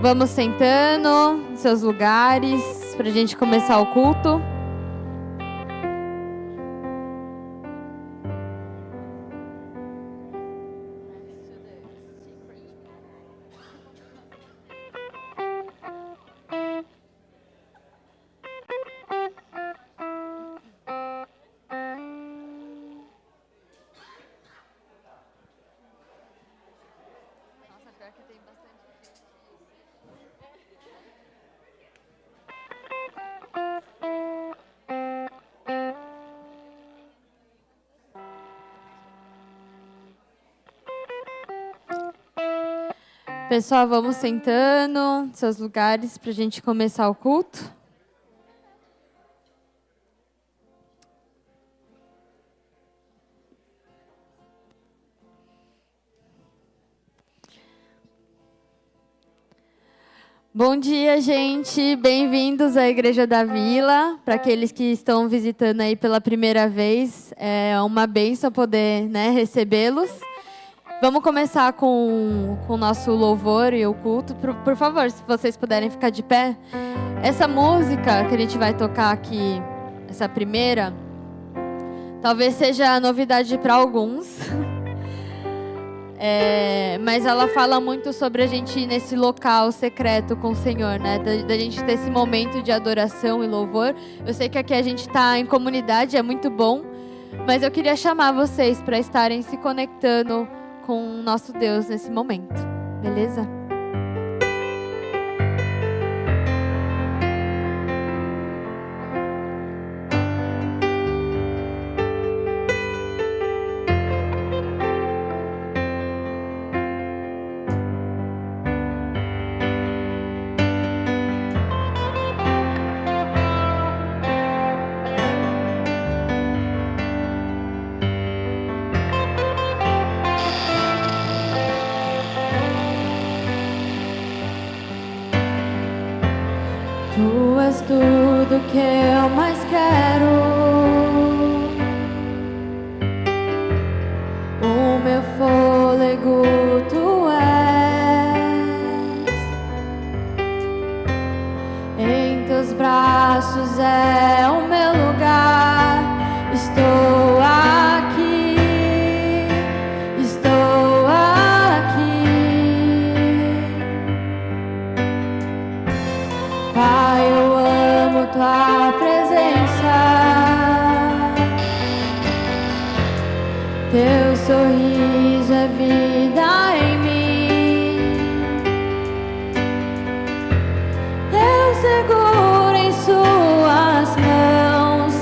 Vamos sentando em seus lugares para a gente começar o culto. Pessoal, vamos sentando em seus lugares para a gente começar o culto. Bom dia, gente. Bem-vindos à Igreja da Vila. Para aqueles que estão visitando aí pela primeira vez, é uma bênção poder, recebê-los. Vamos começar com o nosso louvor e o culto. Por favor, se vocês puderem ficar de pé. Essa música que a gente vai tocar aqui, essa primeira, talvez seja novidade para alguns. Mas ela fala muito sobre a gente ir nesse local secreto com o Senhor, né? Da gente ter esse momento de adoração e louvor. Eu sei que aqui a gente está em comunidade, é muito bom. Mas eu queria chamar vocês para estarem se conectando com o nosso Deus nesse momento, beleza? Tu és tudo que eu mais quero. O meu fôlego tu és. Em teus braços é o meu lugar. Estou aqui. Estou aqui. Pai, eu amo tua presença. Teu sorriso é vida em mim. Eu seguro em suas mãos.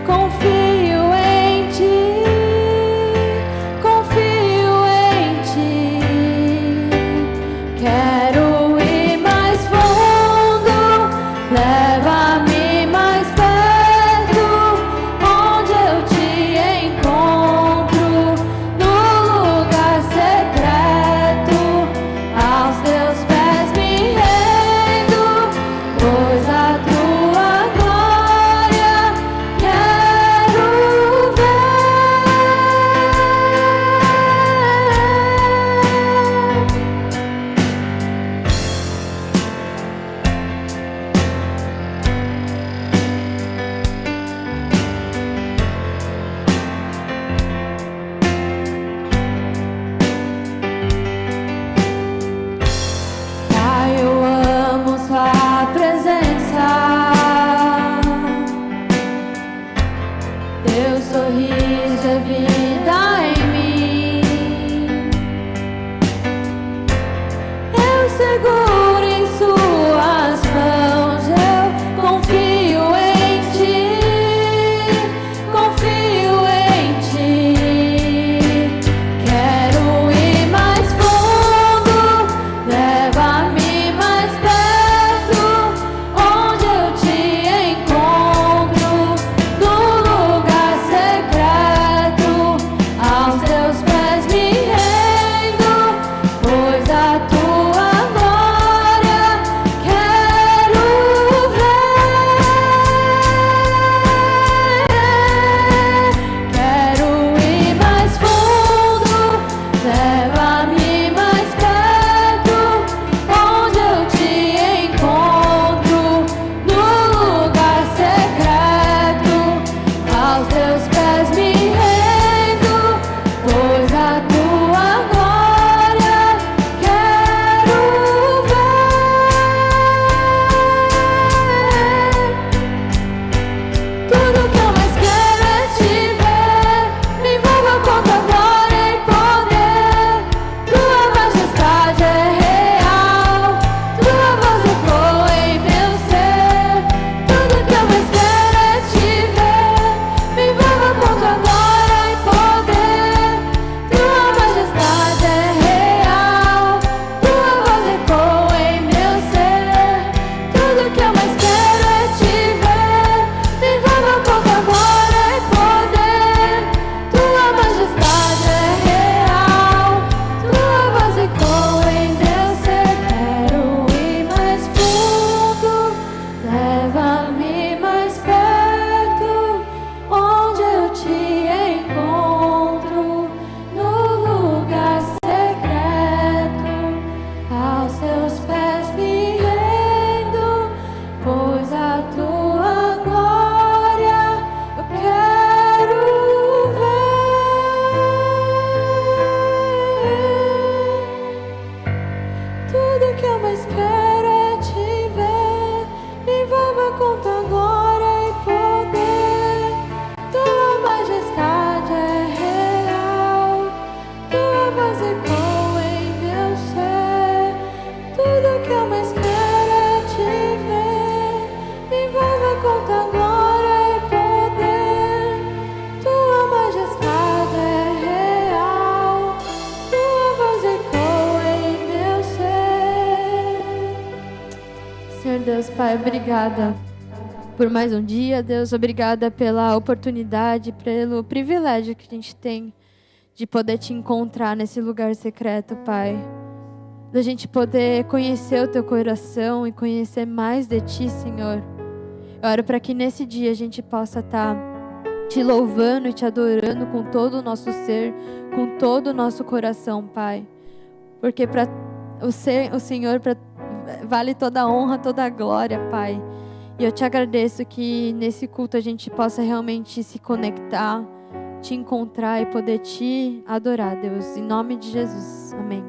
Confio em ti. Confio em ti. Quero ir mais fundo. Leva-me mais perto, onde eu te encontro, no lugar secreto, aos teus pés me rendo, pois a tua glória quero ver. Pai, eu amo sua presença. Teu sorriso é vida em mim. Eu seguro em suas mãos. Eu confio em ti. Confio em ti. Quero ir mais fundo. Leva-me mais perto, onde eu te encontro, no lugar secreto, aos teus pés me rendo, pois a tua glória Deus, Pai, obrigada por mais um dia, Deus. Obrigada pela oportunidade, pelo privilégio que a gente tem de poder te encontrar nesse lugar secreto, Pai. Da gente poder conhecer o teu coração e conhecer mais de ti, Senhor. Eu oro para que nesse dia a gente possa estar te louvando e te adorando com todo o nosso ser, com todo o nosso coração, Pai. Porque para o Senhor vale toda a honra, toda a glória, Pai. E eu te agradeço que nesse culto a gente possa realmente se conectar, te encontrar e poder te adorar, Deus. Em nome de Jesus. Amém.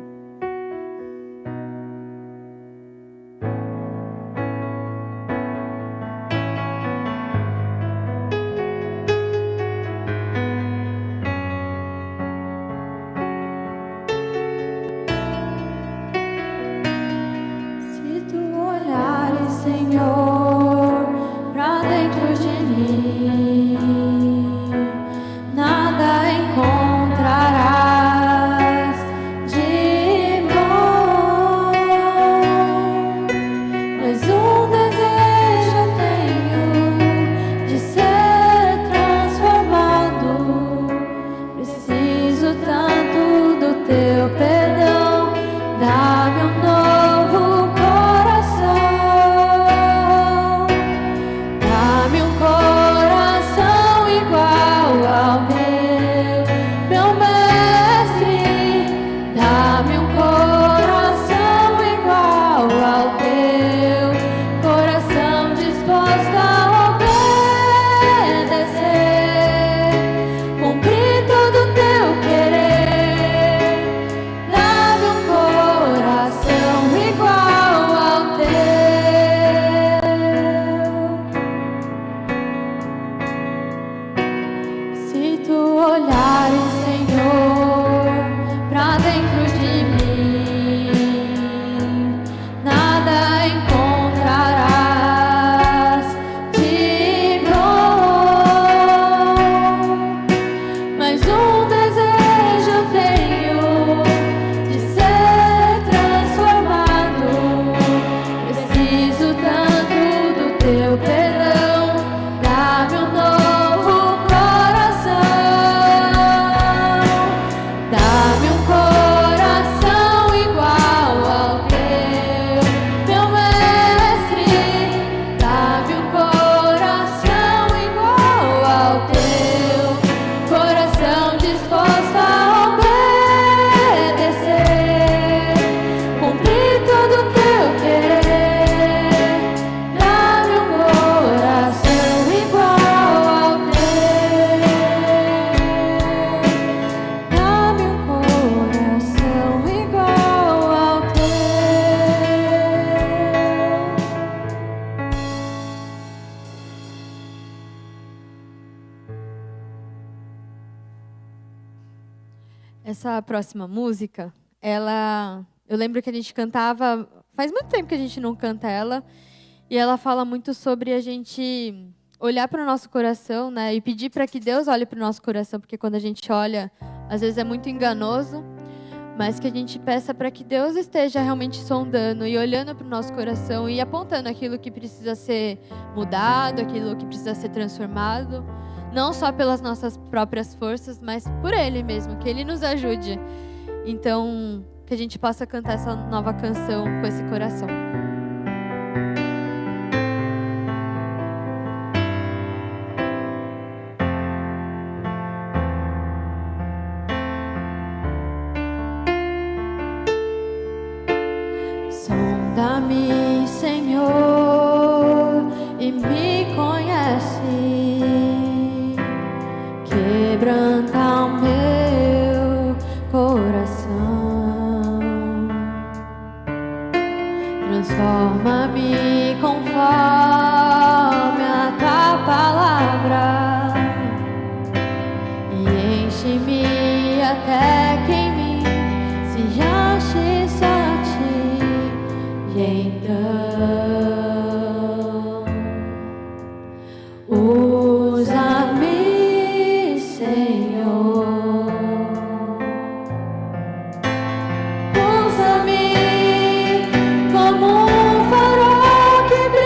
Essa próxima música, eu lembro que a gente cantava, faz muito tempo que a gente não canta ela, e ela fala muito sobre a gente olhar para o nosso coração, né, e pedir para que Deus olhe para o nosso coração, porque quando a gente olha, às vezes é muito enganoso, mas que a gente peça para que Deus esteja realmente sondando e olhando para o nosso coração e apontando aquilo que precisa ser mudado, aquilo que precisa ser transformado. Não só pelas nossas próprias forças, mas por Ele mesmo, que Ele nos ajude. Então, que a gente possa cantar essa nova canção com esse coração. Sonda-me, Senhor, e me conhece. Quebranta o meu coração, transforma-me conforme a tua palavra e enche-me até que em mim se ache só ti. E então usa-me, usa-me como um farol que brilha.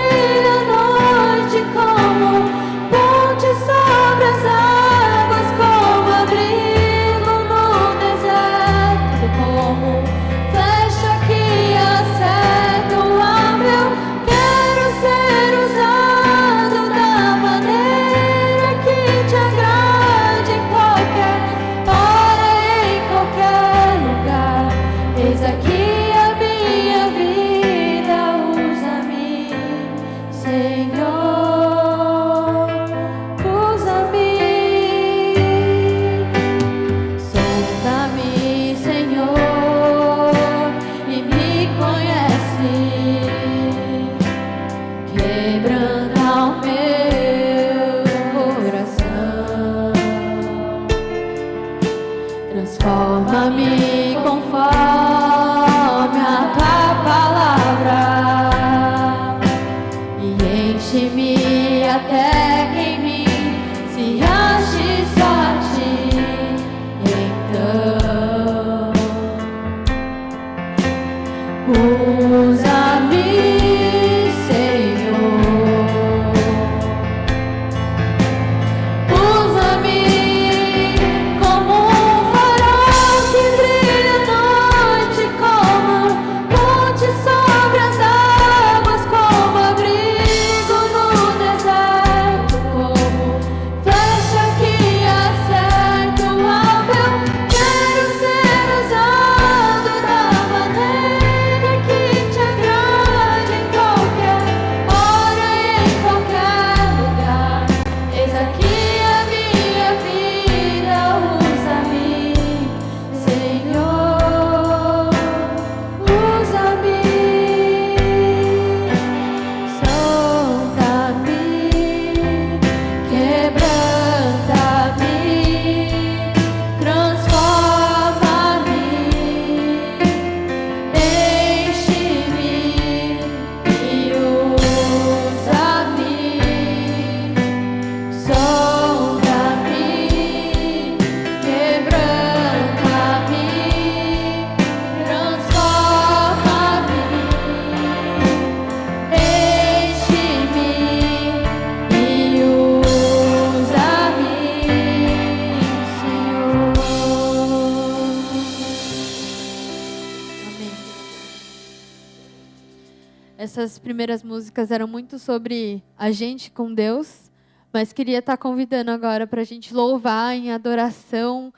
Essas primeiras músicas eram muito sobre a gente com Deus, mas queria estar convidando agora para a gente louvar em adoração,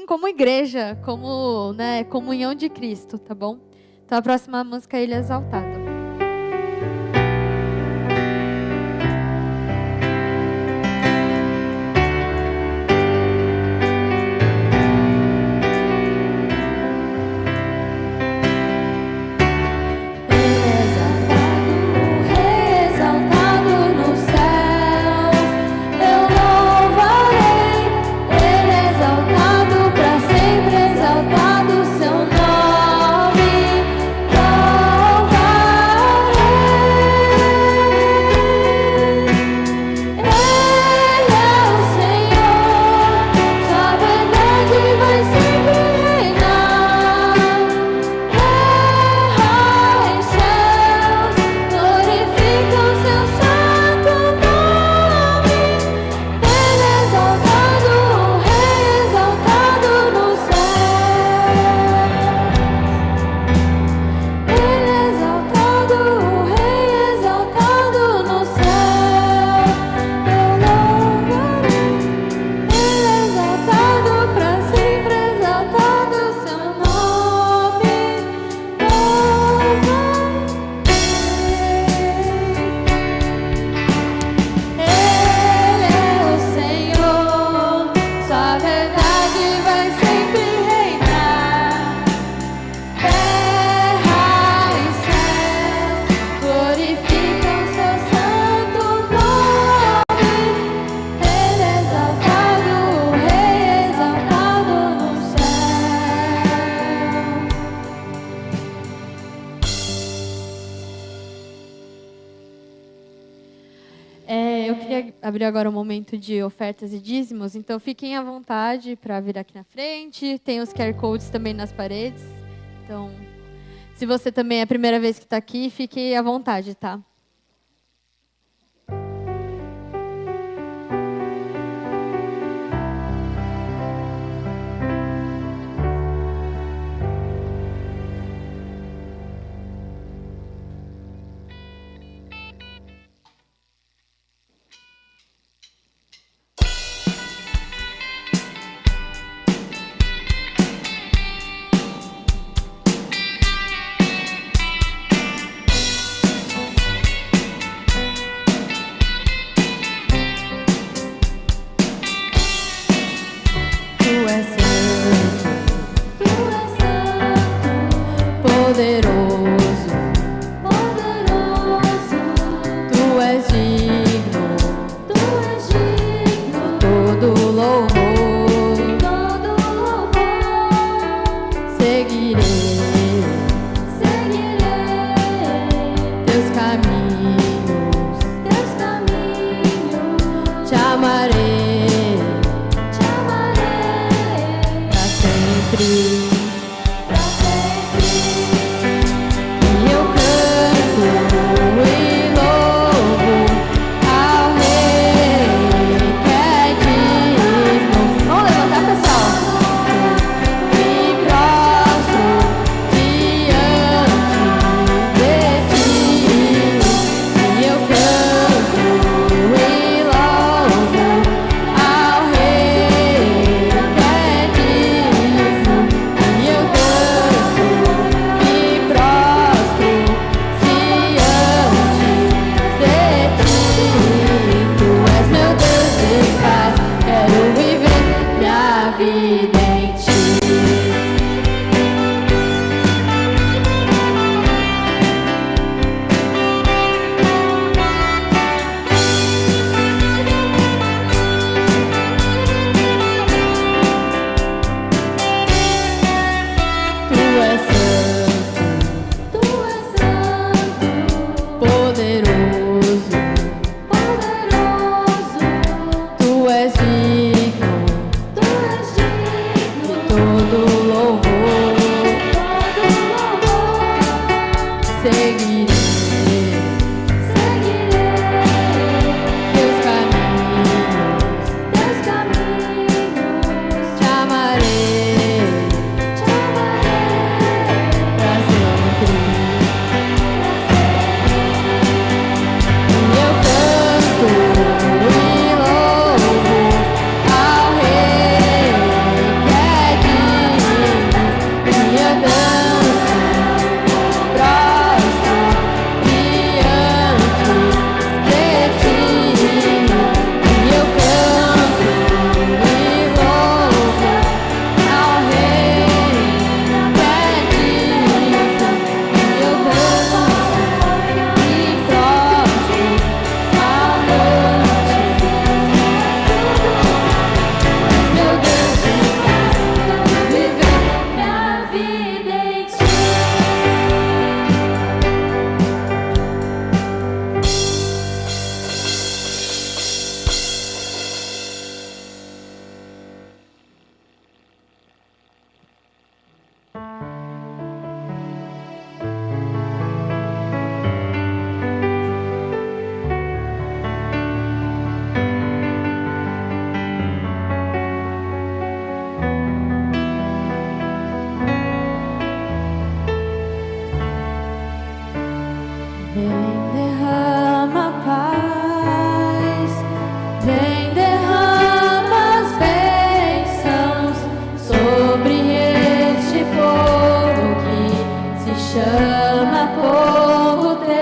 como igreja, como comunhão de Cristo, tá bom? Então a próxima música é Ele Exaltado. Eu queria abrir agora um momento de ofertas e dízimos, então fiquem à vontade para vir aqui na frente. Tem os QR Codes também nas paredes. Então, se você também é a primeira vez que está aqui, fique à vontade, tá? Pra sempre. Vem, derrama paz, vem, derrama as bênçãos sobre este povo que se chama povo teu.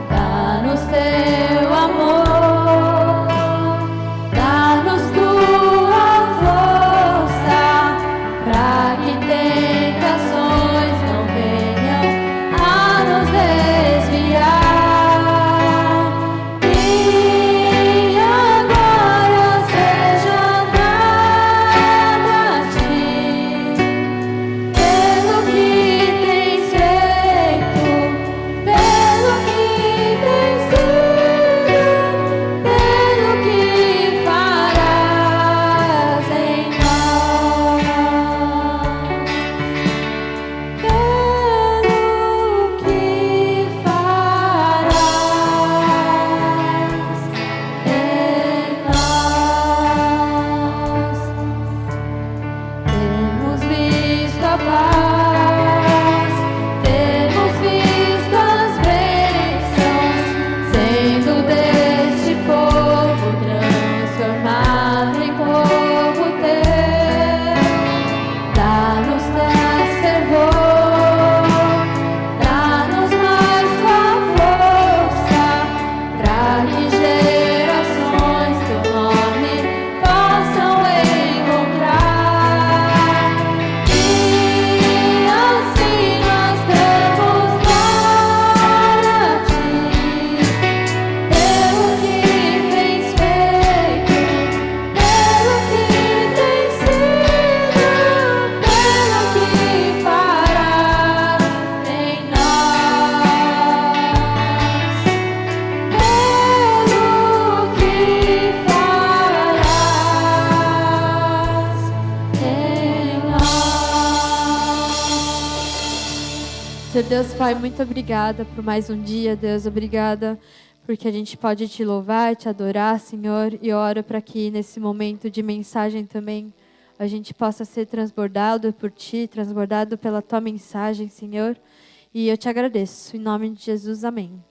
Dá-nos teu amor, dá-nos tua força, pra que tentações não venham a nos desviar. E a glória seja dada a ti, pelo que tens feito, pelo que tens sido, pelo que farás em nós, pelo que farás em nós. Temos visto a paz, temos visto as bênçãos, sendo deste povo transformado em povo teu. Dá-nos mais fervor, dá-nos mais tua força, pra que gerações teu nome possam encontrar. E assim nós damos glória a ti, pelo que tens feito, pelo que tens sido, pelo que farás em nós, pelo que farás em nós. Senhor Deus, Pai, muito obrigada por mais um dia, Deus, obrigada porque a gente pode te louvar, te adorar, Senhor, e oro para que nesse momento de mensagem também a gente possa ser transbordado por ti, transbordado pela tua mensagem, Senhor, e eu te agradeço, em nome de Jesus, amém.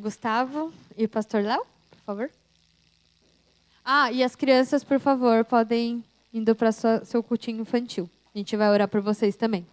Gustavo e o pastor Léo, por favor. E as crianças, por favor, podem indo para seu cultinho infantil. A gente vai orar por vocês também.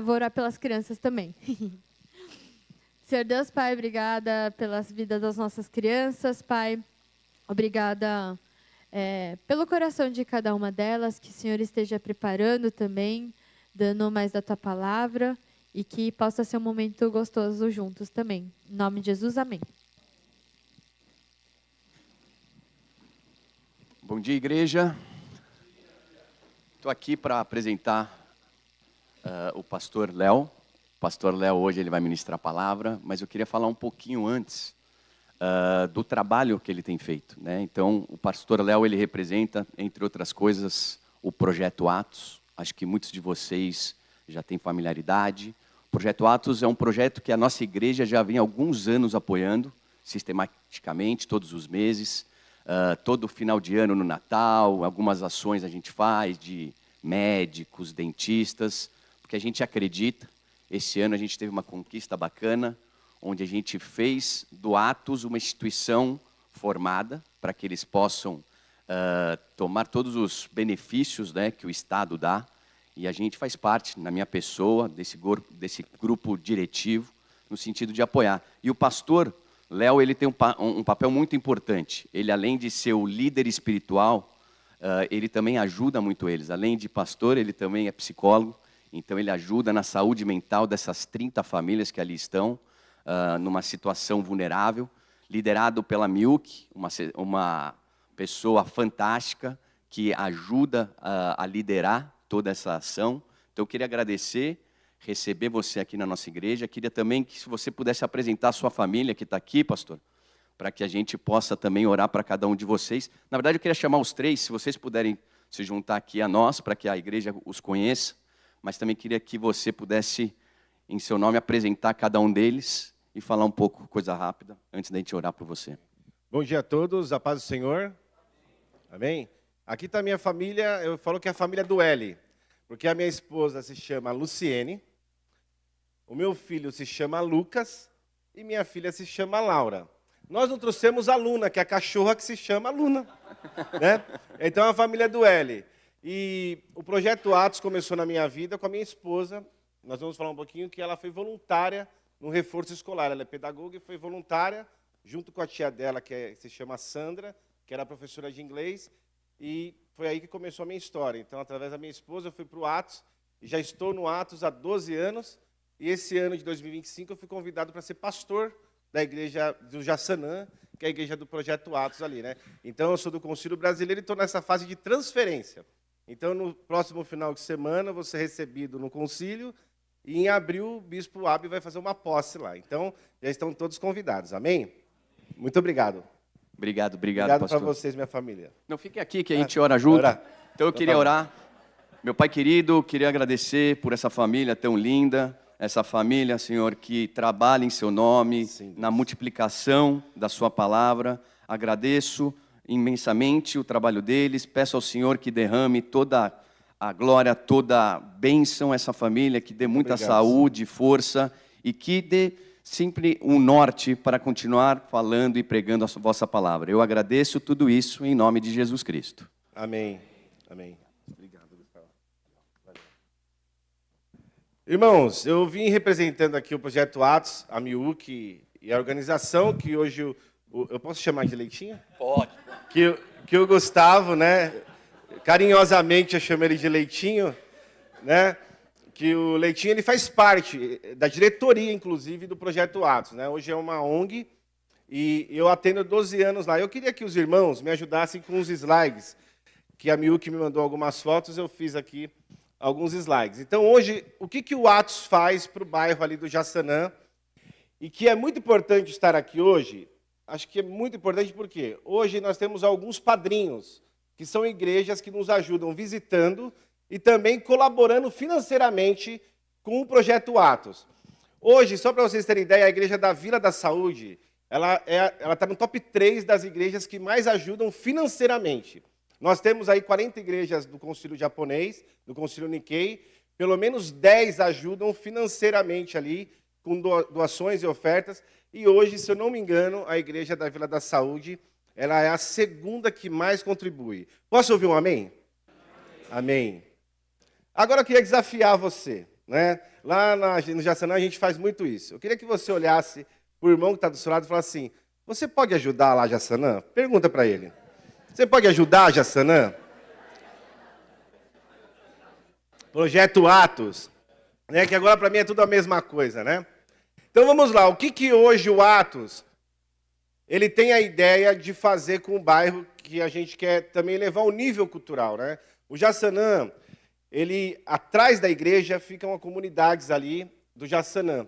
Vou orar pelas crianças também. Senhor Deus, Pai, obrigada pelas vidas das nossas crianças, Pai. Obrigada pelo coração de cada uma delas, que o Senhor esteja preparando também, dando mais da tua palavra e que possa ser um momento gostoso juntos também. Em nome de Jesus, amém. Bom dia, igreja. Estou aqui para apresentar o pastor Léo. O pastor Léo hoje ele vai ministrar a palavra, mas eu queria falar um pouquinho antes do trabalho que ele tem feito, né? Então, o pastor Léo ele representa, entre outras coisas, o Projeto Atos. Acho que muitos de vocês já têm familiaridade. O Projeto Atos é um projeto que a nossa igreja já vem há alguns anos apoiando, sistematicamente, todos os meses. Todo final de ano no Natal, algumas ações a gente faz de médicos, dentistas, porque a gente acredita. Esse ano a gente teve uma conquista bacana, onde a gente fez do Atos uma instituição formada para que eles possam tomar todos os benefícios, né, que o Estado dá. E a gente faz parte, na minha pessoa, desse grupo diretivo, no sentido de apoiar. E o pastor Léo ele tem um papel muito importante. Ele, além de ser o líder espiritual, ele também ajuda muito eles. Além de pastor, ele também é psicólogo. Então, ele ajuda na saúde mental dessas 30 famílias que ali estão, numa situação vulnerável. Liderado pela Milk, uma pessoa fantástica que ajuda a liderar toda essa ação. Então, eu queria agradecer receber você aqui na nossa igreja. Queria também que se você pudesse apresentar a sua família que está aqui, pastor, para que a gente possa também orar para cada um de vocês. Na verdade, eu queria chamar os três, se vocês puderem se juntar aqui a nós, para que a igreja os conheça, mas também queria que você pudesse, em seu nome, apresentar cada um deles e falar um pouco, coisa rápida, antes da gente orar por você. Bom dia a todos, a paz do Senhor. Amém? Aqui está a minha família, eu falo que é a família do L, porque a minha esposa se chama Luciene, o meu filho se chama Lucas e minha filha se chama Laura. Nós não trouxemos a Luna, que é a cachorra que se chama Luna, né? Então é a família do L. E o projeto Atos começou na minha vida com a minha esposa. Nós vamos falar um pouquinho que ela foi voluntária no reforço escolar. Ela é pedagoga e foi voluntária, junto com a tia dela, que se chama Sandra, que era professora de inglês. E foi aí que começou a minha história. Então, através da minha esposa, eu fui para o Atos. E já estou no Atos há 12 anos. E esse ano de 2025 eu fui convidado para ser pastor da igreja do Jaçanã, que é a igreja do Projeto Atos ali, né? Então, eu sou do Concílio Brasileiro e estou nessa fase de transferência. Então, no próximo final de semana, eu vou ser recebido no concílio e em abril o bispo Abi vai fazer uma posse lá. Então, já estão todos convidados, amém? Muito obrigado. Obrigado, Obrigado pastor. para vocês, minha família. Não, fique aqui que a gente ora junto. Orar. Então eu queria orar. Meu Pai querido, queria agradecer por essa família tão linda, essa família, Senhor, que trabalha em seu nome, Sim, na multiplicação da sua palavra. Agradeço imensamente o trabalho deles. Peço ao Senhor que derrame toda a glória, toda a bênção a essa família, que dê muita Obrigado, saúde, força e que dê sempre um norte para continuar falando e pregando a vossa palavra. Eu agradeço tudo isso em nome de Jesus Cristo. Amém. Amém. Obrigado, Gustavo. Valeu. Irmãos, eu vim representando aqui o Projeto Atos, a MIUC e a organização que hoje eu posso chamar de Leitinho? Pode. Que o Gustavo, né, carinhosamente eu chamo ele de Leitinho, né? Que o Leitinho ele faz parte da diretoria, inclusive, do Projeto Atos, né? Hoje é uma ONG e eu atendo 12 anos lá. Eu queria que os irmãos me ajudassem com os slides, que a Miuki me mandou algumas fotos, eu fiz aqui alguns slides. Então, hoje, o que o Atos faz para o bairro ali do Jaçanã, e que é muito importante estar aqui hoje, acho que é muito importante porque hoje nós temos alguns padrinhos, que são igrejas que nos ajudam visitando e também colaborando financeiramente com o Projeto Atos. Hoje, só para vocês terem ideia, a Igreja da Vila da Saúde, ela está no top 3 das igrejas que mais ajudam financeiramente. Nós temos aí 40 igrejas do Concílio Japonês, do Concílio Nikkei, pelo menos 10 ajudam financeiramente ali, com doações e ofertas, e hoje, se eu não me engano, a Igreja da Vila da Saúde, ela é a segunda que mais contribui. Posso ouvir um amém? Amém. Agora eu queria desafiar você, né? Lá no Jaçanã a gente faz muito isso. Eu queria que você olhasse para o irmão que está do seu lado e falasse assim: você pode ajudar lá Jaçanã? Pergunta para ele. Você pode ajudar Jaçanã? Projeto Atos, né? Que agora para mim é tudo a mesma coisa, né? Então vamos lá. O que hoje o Atos ele tem a ideia de fazer com o bairro que a gente quer também elevar o nível cultural, né? O Jaçanã, ele, atrás da igreja, ficam comunidades ali do Jaçanã.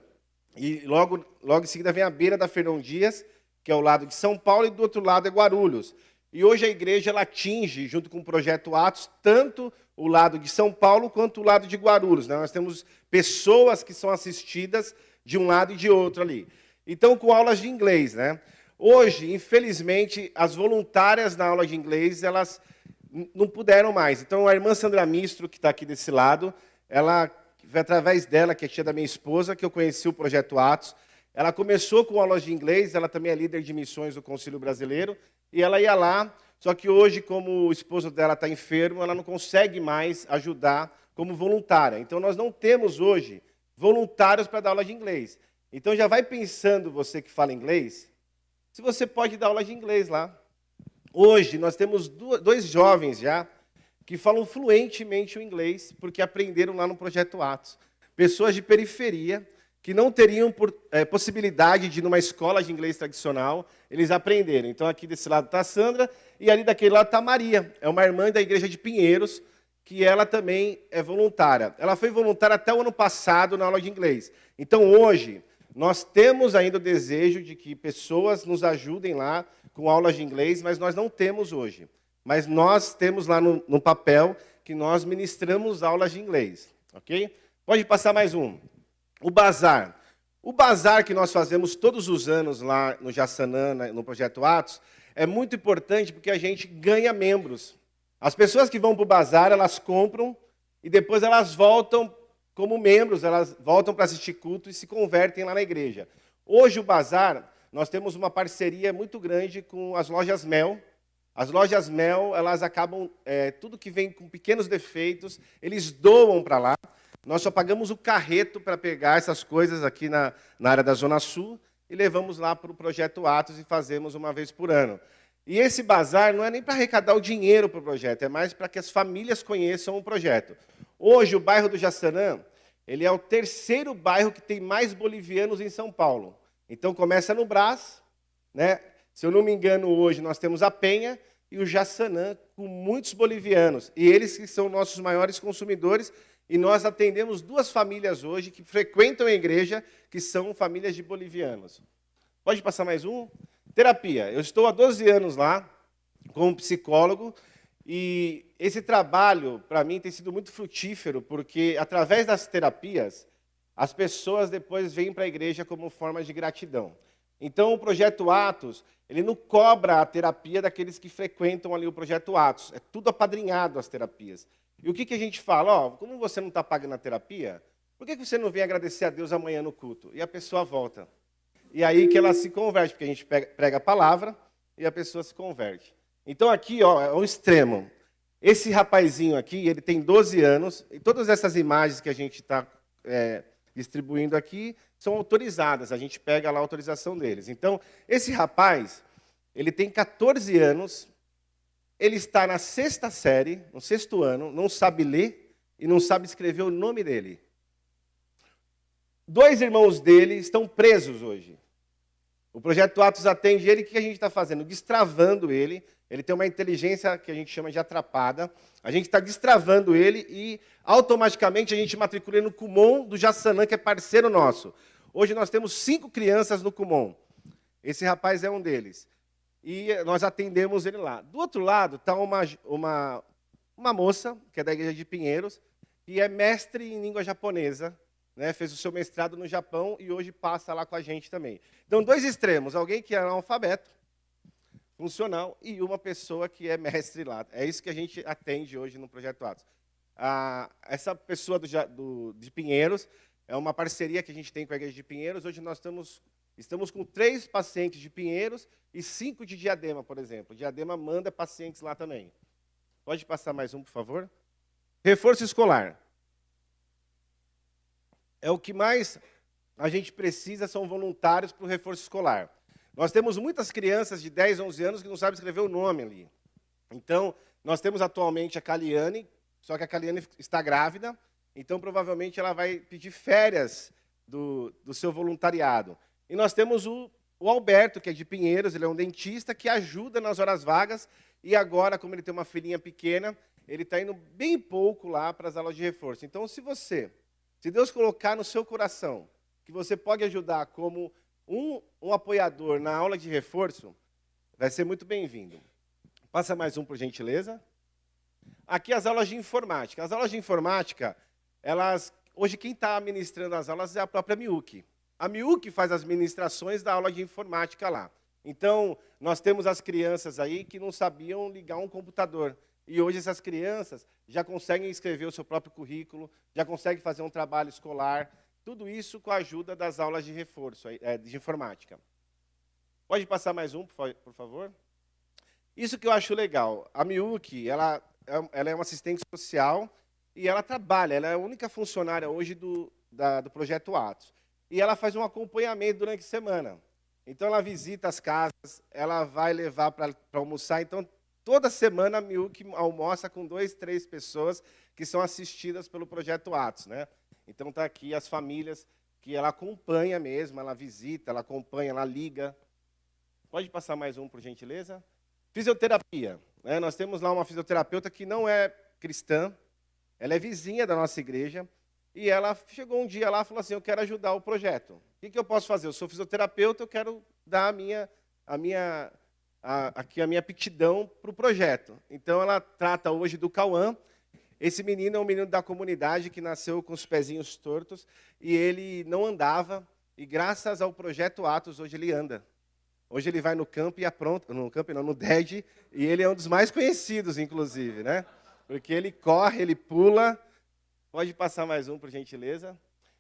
E logo em seguida vem a beira da Fernão Dias, que é o lado de São Paulo, e do outro lado é Guarulhos. E hoje a igreja ela atinge, junto com o Projeto Atos, tanto o lado de São Paulo quanto o lado de Guarulhos, né? Nós temos pessoas que são assistidas de um lado e de outro ali. Então, com aulas de inglês, né? Hoje, infelizmente, as voluntárias na aula de inglês, elas não puderam mais. Então, a irmã Sandra Mistro, que está aqui desse lado, ela, através dela, que é tia da minha esposa, que eu conheci o Projeto Atos, ela começou com aulas de inglês, ela também é líder de missões do Concílio Brasileiro, e ela ia lá, só que hoje, como o esposo dela está enfermo, ela não consegue mais ajudar como voluntária. Então, nós não temos hoje voluntários para dar aula de inglês. Então, já vai pensando, você que fala inglês, se você pode dar aula de inglês lá. Hoje, nós temos dois jovens já que falam fluentemente o inglês, porque aprenderam lá no Projeto Atos. Pessoas de periferia, que não teriam possibilidade de ir numa escola de inglês tradicional, eles aprenderam. Então, aqui desse lado está a Sandra, e ali daquele lado está a Maria. É uma irmã da igreja de Pinheiros, que ela também é voluntária. Ela foi voluntária até o ano passado na aula de inglês. Então, hoje, nós temos ainda o desejo de que pessoas nos ajudem lá com aulas de inglês, mas nós não temos hoje. Mas nós temos lá no papel que nós ministramos aulas de inglês. Ok? Pode passar mais um. O bazar. O bazar que nós fazemos todos os anos lá no Jaçanã, no Projeto Atos, é muito importante porque a gente ganha membros. As pessoas que vão para o bazar, elas compram e depois elas voltam como membros, elas voltam para assistir culto e se convertem lá na igreja. Hoje o bazar, nós temos uma parceria muito grande com as lojas Mel. As lojas Mel, elas acabam, tudo que vem com pequenos defeitos, eles doam para lá. Nós só pagamos o carreto para pegar essas coisas aqui na área da Zona Sul e levamos lá para o Projeto Atos e fazemos uma vez por ano. E esse bazar não é nem para arrecadar o dinheiro para o projeto, é mais para que as famílias conheçam o projeto. Hoje, o bairro do Jaçanã, ele é o terceiro bairro que tem mais bolivianos em São Paulo. Então, começa no Brás, né? Se eu não me engano, hoje nós temos a Penha e o Jaçanã com muitos bolivianos. E eles que são nossos maiores consumidores. E nós atendemos 2 famílias hoje que frequentam a igreja, que são famílias de bolivianos. Pode passar mais um? Terapia. Eu estou há 12 anos lá, como psicólogo, e esse trabalho, para mim, tem sido muito frutífero, porque, através das terapias, as pessoas depois vêm para a igreja como forma de gratidão. Então, o Projeto Atos, ele não cobra a terapia daqueles que frequentam ali o Projeto Atos. É tudo apadrinhado, as terapias. E o que a gente fala? Como você não está pagando a terapia, por que você não vem agradecer a Deus amanhã no culto? E a pessoa volta. E aí que ela se converte, porque a gente prega a palavra e a pessoa se converte. Então aqui é o extremo. Esse rapazinho aqui, ele tem 12 anos, e todas essas imagens que a gente está distribuindo aqui são autorizadas, a gente pega lá a autorização deles. Então, esse rapaz, ele tem 14 anos, ele está na 6ª série, no 6º ano, não sabe ler e não sabe escrever o nome dele. 2 irmãos dele estão presos hoje. O Projeto Atos atende ele, o que a gente está fazendo? Destravando ele. Ele tem uma inteligência que a gente chama de atrapada. A gente está destravando ele e, automaticamente, a gente matricula ele no Kumon do Jaçanã, que é parceiro nosso. Hoje nós temos 5 crianças no Kumon. Esse rapaz é um deles. E nós atendemos ele lá. Do outro lado está uma moça, que é da igreja de Pinheiros, que é mestre em língua japonesa, né, fez o seu mestrado no Japão e hoje passa lá com a gente também. Então, 2 extremos, alguém que é analfabeto, funcional, e uma pessoa que é mestre lá. É isso que a gente atende hoje no Projeto Atos. Essa pessoa de Pinheiros é uma parceria que a gente tem com a igreja de Pinheiros. Hoje nós estamos com 3 pacientes de Pinheiros e 5 de Diadema, por exemplo. Diadema manda pacientes lá também. Pode passar mais um, por favor? Reforço escolar. É o que mais a gente precisa, são voluntários para o reforço escolar. Nós temos muitas crianças de 10, 11 anos que não sabem escrever o nome ali. Então, nós temos atualmente a Caliane, só que a Caliane está grávida, então provavelmente ela vai pedir férias do seu voluntariado. E nós temos o Alberto, que é de Pinheiros, ele é um dentista que ajuda nas horas vagas, e agora, como ele tem uma filhinha pequena, ele está indo bem pouco lá para as aulas de reforço. Então, se Deus colocar no seu coração que você pode ajudar como um apoiador na aula de reforço, vai ser muito bem-vindo. Passa mais um, por gentileza. Aqui as aulas de informática. As aulas de informática, hoje quem está administrando as aulas é a própria Miuki. A Miuki faz as ministrações da aula de informática lá. Então, nós temos as crianças aí que não sabiam ligar um computador. E hoje essas crianças já conseguem escrever o seu próprio currículo, já conseguem fazer um trabalho escolar, tudo isso com a ajuda das aulas de reforço, de informática. Pode passar mais um, por favor? Isso que eu acho legal. A Miuki, ela é uma assistente social e ela trabalha, ela é a única funcionária hoje do Projeto Atos. E ela faz um acompanhamento durante a semana. Então, ela visita as casas, ela vai levar para almoçar. Então, toda semana a Miuki almoça com 2, 3 pessoas que são assistidas pelo Projeto Atos, né? Então está aqui as famílias que ela acompanha mesmo, ela visita, ela acompanha, ela liga. Pode passar mais um, por gentileza? Fisioterapia. Né? Nós temos lá uma fisioterapeuta que não é cristã, Ela é vizinha da nossa igreja e ela chegou um dia lá e falou assim, eu quero ajudar o projeto. O que eu posso fazer? Eu sou fisioterapeuta, eu quero dar a minha aptidão para o projeto. Então, ela trata hoje do Cauã. Esse menino é um menino da comunidade que nasceu com os pezinhos tortos e ele não andava. E graças ao Projeto Atos, hoje ele anda. Hoje ele vai no campo e apronta, no DED, e ele é um dos mais conhecidos, inclusive, né? Porque ele corre, ele pula. Pode passar mais um, por gentileza.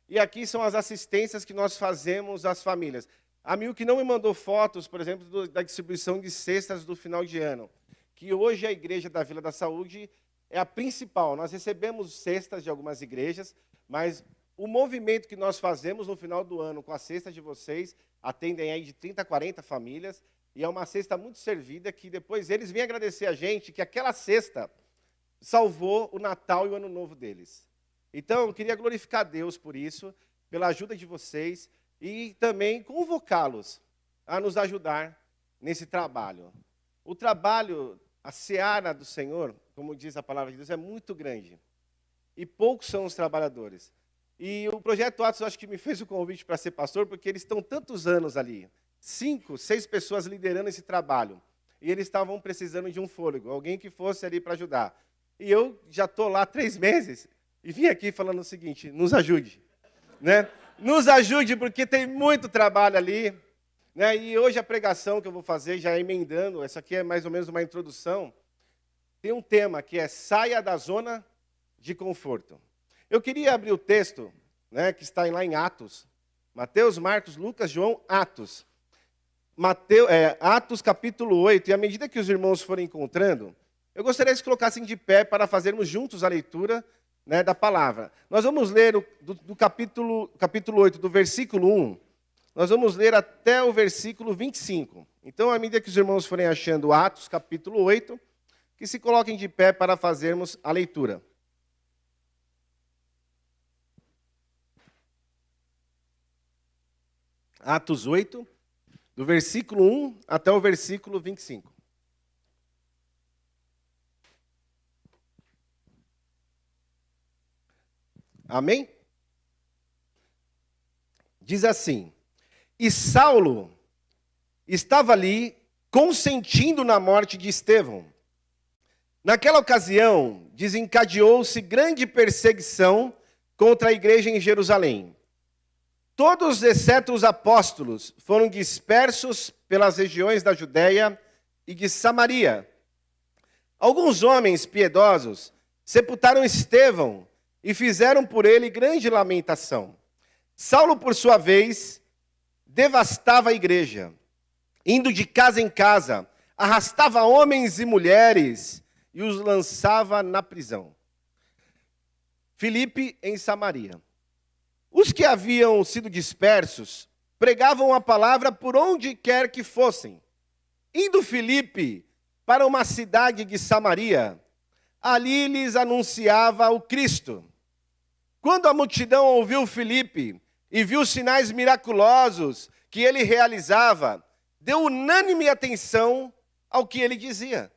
E aqui são as assistências que nós fazemos às famílias. A Milk não me mandou fotos, por exemplo, da distribuição de cestas do final de ano, que hoje a Igreja da Vila da Saúde é a principal. Nós recebemos cestas de algumas igrejas, mas o movimento que nós fazemos no final do ano com as cestas de vocês, atendem aí de 30 a 40 famílias, e é uma cesta muito servida, que depois eles vêm agradecer a gente que aquela cesta salvou o Natal e o Ano Novo deles. Então, eu queria glorificar a Deus por isso, pela ajuda de vocês, e também convocá-los a nos ajudar nesse trabalho. O trabalho, a seara do Senhor, como diz a palavra de Deus, é muito grande. E poucos são os trabalhadores. E o Projeto Atos, eu acho que me fez o convite para ser pastor, porque eles estão tantos anos ali. 5, 6 pessoas liderando esse trabalho. E eles estavam precisando de um fôlego, alguém que fosse ali para ajudar. E eu já estou lá 3 meses e vim aqui falando o seguinte, nos ajude. Né? Nos ajude, porque tem muito trabalho ali. Né? E hoje a pregação que eu vou fazer, já emendando, essa aqui é mais ou menos uma introdução, tem um tema que é saia da zona de conforto. Eu queria abrir o texto, né, que está lá em Atos. Mateus, Marcos, Lucas, João, Atos. Atos capítulo 8. E à medida que os irmãos forem encontrando, eu gostaria que se colocassem de pé para fazermos juntos a leitura, né, da palavra. Nós vamos ler do capítulo 8, do versículo 1. Nós vamos ler até o versículo 25. Então, à medida que os irmãos forem achando Atos capítulo 8, que se coloquem de pé para fazermos a leitura. Atos 8, do versículo 1 até o versículo 25. Amém? Diz assim, e Saulo estava ali consentindo na morte de Estevão. Naquela ocasião, desencadeou-se grande perseguição contra a igreja em Jerusalém. Todos, exceto os apóstolos, foram dispersos pelas regiões da Judéia e de Samaria. Alguns homens piedosos sepultaram Estevão e fizeram por ele grande lamentação. Saulo, por sua vez, devastava a igreja, indo de casa em casa, arrastava homens e mulheres e os lançava na prisão. Filipe, em Samaria. Os que haviam sido dispersos pregavam a palavra por onde quer que fossem. Indo Filipe para uma cidade de Samaria, ali lhes anunciava o Cristo. Quando a multidão ouviu Filipe e viu os sinais miraculosos que ele realizava, deu unânime atenção ao que ele dizia.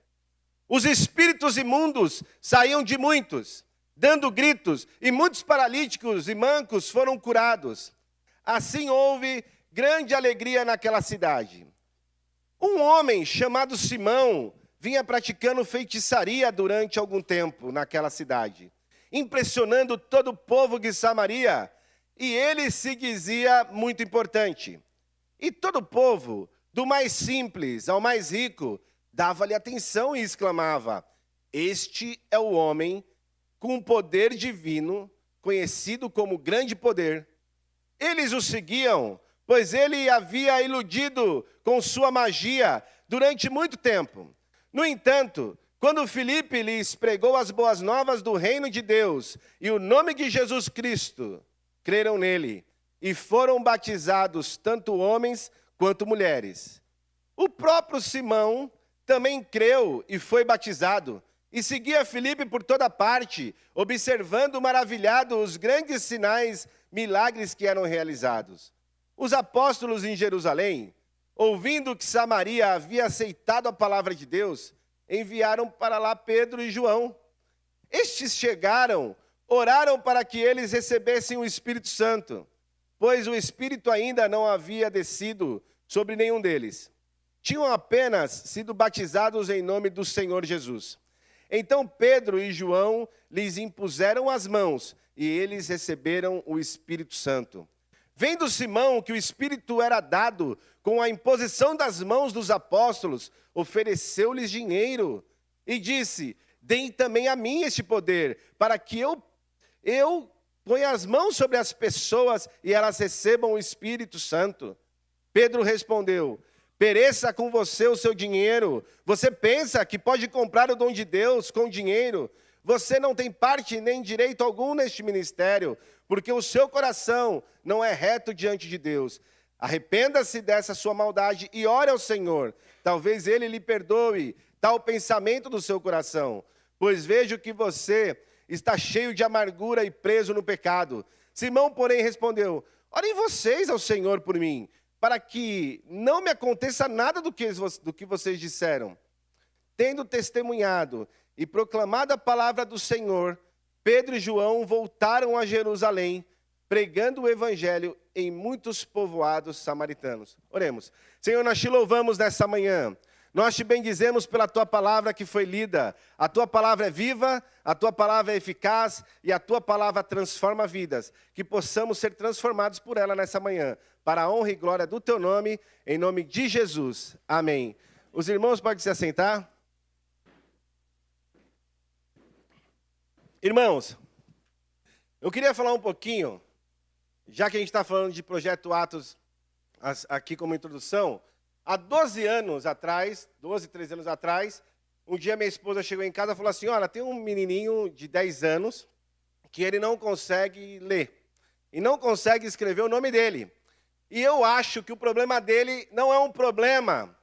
Os espíritos imundos saíam de muitos, dando gritos, e muitos paralíticos e mancos foram curados. Assim houve grande alegria naquela cidade. Um homem chamado Simão vinha praticando feitiçaria durante algum tempo naquela cidade, impressionando todo o povo de Samaria, e ele se dizia muito importante. E todo o povo, do mais simples ao mais rico, dava-lhe atenção e exclamava, este é o homem com poder divino, conhecido como grande poder. Eles o seguiam, pois ele havia iludido com sua magia durante muito tempo. No entanto, quando Filipe lhes pregou as boas novas do reino de Deus e o nome de Jesus Cristo, creram nele e foram batizados tanto homens quanto mulheres. O próprio Simão também creu e foi batizado, e seguia Filipe por toda parte, observando maravilhado os grandes sinais, milagres que eram realizados. Os apóstolos em Jerusalém, ouvindo que Samaria havia aceitado a palavra de Deus, enviaram para lá Pedro e João. estes chegaram, oraram para que eles recebessem o Espírito Santo, pois o Espírito ainda não havia descido sobre nenhum deles. Tinham apenas sido batizados em nome do Senhor Jesus. Então Pedro e João lhes impuseram as mãos e eles receberam o Espírito Santo. Vendo Simão que o Espírito era dado com a imposição das mãos dos apóstolos, ofereceu-lhes dinheiro e disse: deem também a mim este poder, para que eu ponha as mãos sobre as pessoas e elas recebam o Espírito Santo. Pedro respondeu: pereça com você o seu dinheiro. Você pensa que pode comprar o dom de Deus com dinheiro? Você não tem parte nem direito algum neste ministério, porque o seu coração não é reto diante de Deus. Arrependa-se dessa sua maldade e ore ao Senhor. Talvez Ele lhe perdoe tal pensamento do seu coração. Pois vejo que você está cheio de amargura e preso no pecado. Simão, porém, respondeu: orem vocês ao Senhor por mim, para que não me aconteça nada do que vocês disseram. Tendo testemunhado e proclamado a palavra do Senhor, Pedro e João voltaram a Jerusalém, pregando o evangelho em muitos povoados samaritanos. Oremos. Senhor, nós te louvamos nessa manhã. Nós te bendizemos pela tua palavra que foi lida. A tua palavra é viva, a tua palavra é eficaz e a tua palavra transforma vidas. Que possamos ser transformados por ela nessa manhã, para a honra e glória do teu nome, em nome de Jesus. Amém. Os irmãos podem se assentar? Irmãos, eu queria falar um pouquinho, já que a gente está falando de Projeto Atos aqui como introdução. Há 12 anos atrás, 13 anos atrás, um dia minha esposa chegou em casa e falou assim: olha, tem um menininho de 10 anos que ele não consegue ler e não consegue escrever o nome dele. E eu acho que o problema dele não é um problema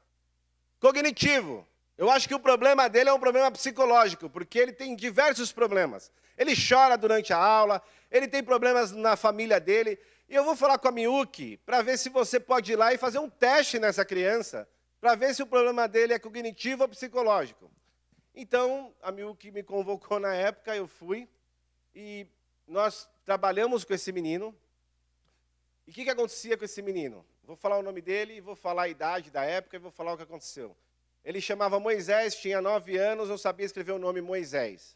cognitivo. Eu acho que o problema dele é um problema psicológico, porque ele tem diversos problemas. Ele chora durante a aula, ele tem problemas na família dele. E eu vou falar com a Miyuki para ver se você pode ir lá e fazer um teste nessa criança, para ver se o problema dele é cognitivo ou psicológico. Então, a Miyuki me convocou na época, eu fui, e nós trabalhamos com esse menino. E o que acontecia com esse menino? Vou falar o nome dele, vou falar a idade da época e vou falar o que aconteceu. Ele chamava Moisés, tinha 9 anos, não sabia escrever o nome Moisés.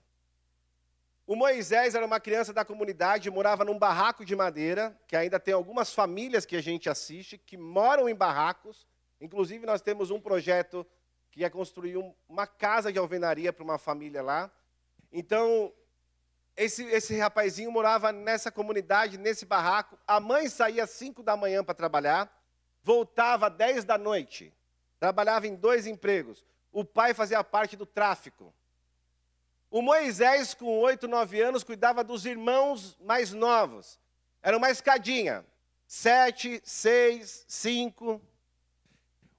O Moisés era uma criança da comunidade, morava num barraco de madeira, que ainda tem algumas famílias que a gente assiste, que moram em barracos. Inclusive, nós temos um projeto que é construir uma casa de alvenaria para uma família lá. Então, esse rapazinho morava nessa comunidade, nesse barraco. A mãe saía às 5 da manhã para trabalhar, voltava às 10 da noite. Trabalhava em 2 empregos. O pai fazia parte do tráfico. O Moisés, com 8, 9 anos, cuidava dos irmãos mais novos. Era uma escadinha. 7, 6, 5.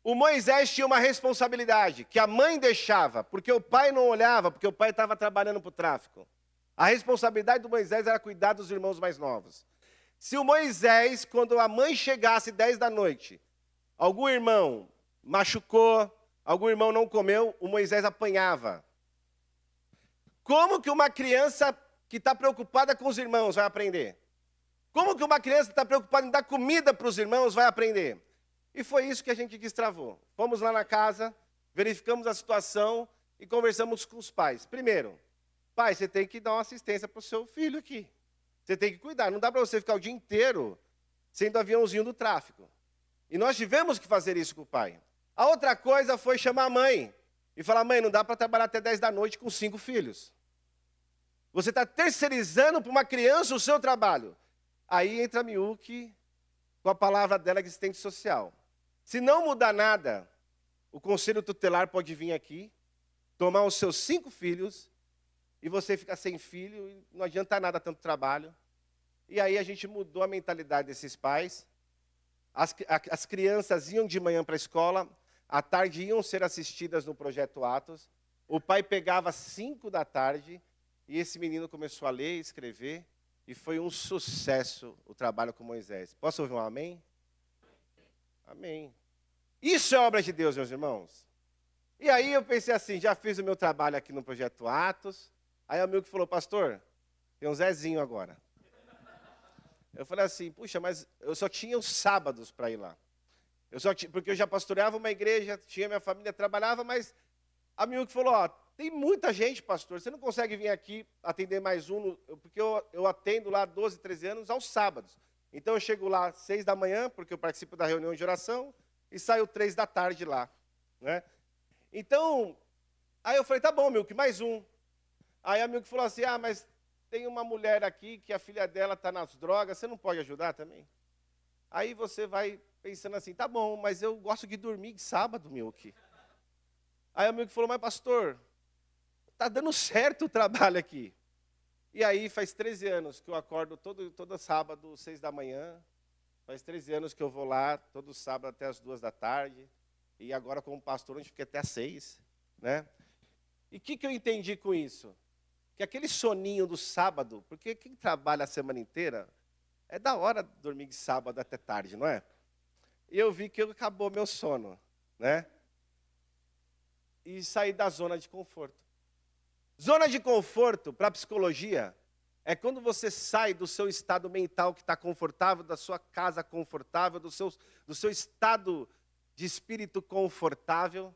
O Moisés tinha uma responsabilidade, que a mãe deixava, porque o pai não olhava, porque o pai estava trabalhando para o tráfico. A responsabilidade do Moisés era cuidar dos irmãos mais novos. Se o Moisés, quando a mãe chegasse 10 da noite, algum irmão machucou, algum irmão não comeu, o Moisés apanhava. Como que uma criança que está preocupada com os irmãos vai aprender? Como que uma criança que está preocupada em dar comida para os irmãos vai aprender? E foi isso que a gente destravou. Fomos lá na casa, verificamos a situação e conversamos com os pais. Primeiro, pai, você tem que dar uma assistência para o seu filho aqui. Você tem que cuidar. Não dá para você ficar o dia inteiro sendo aviãozinho do tráfico. E nós tivemos que fazer isso com o pai. A outra coisa foi chamar a mãe e falar: mãe, não dá para trabalhar até 10 da noite com 5 filhos. Você está terceirizando para uma criança o seu trabalho. Aí entra a Miyuki com a palavra dela de assistente social. Se não mudar nada, o conselho tutelar pode vir aqui, tomar os seus 5 filhos, e você ficar sem filho, e não adianta nada tanto trabalho. E aí a gente mudou a mentalidade desses pais. As crianças iam de manhã para a escola, à tarde iam ser assistidas no Projeto Atos. O pai pegava às 5 da tarde, e esse menino começou a ler e escrever, e foi um sucesso o trabalho com Moisés. Posso ouvir um amém? Amém. Isso é obra de Deus, meus irmãos. E aí eu pensei assim, já fiz o meu trabalho aqui no Projeto Atos, Aí o amigo falou, pastor, tem um Zezinho agora. Eu falei assim, puxa, mas eu só tinha os sábados para ir lá. Porque eu já pastoreava uma igreja, tinha minha família, trabalhava, mas a amigo falou, ó, tem muita gente, pastor, você não consegue vir aqui atender mais um, porque eu atendo lá 12, 13 anos aos sábados. Então eu chego lá às 6 da manhã, porque eu participo da reunião de oração, e saio 3 da tarde lá. Né? Então, aí eu falei, tá bom, Milk, mais um. Aí a Milk falou assim, mas tem uma mulher aqui que a filha dela está nas drogas, você não pode ajudar também? Aí você vai pensando assim, tá bom, mas eu gosto de dormir sábado, Milk. Aí o Milk falou, mas pastor, tá dando certo o trabalho aqui. E aí faz 13 anos que eu acordo todo sábado, 6 da manhã. Faz 13 anos que eu vou lá, todo sábado até as 2 da tarde. E agora como pastor, a gente fica até às 6. Né? E o que eu entendi com isso? Que aquele soninho do sábado, porque quem trabalha a semana inteira, é da hora dormir de sábado até tarde, não é? E eu vi que acabou meu sono, né? E saí da zona de conforto. Zona de conforto, para a psicologia, é quando você sai do seu estado mental que está confortável, da sua casa confortável, do seu estado de espírito confortável,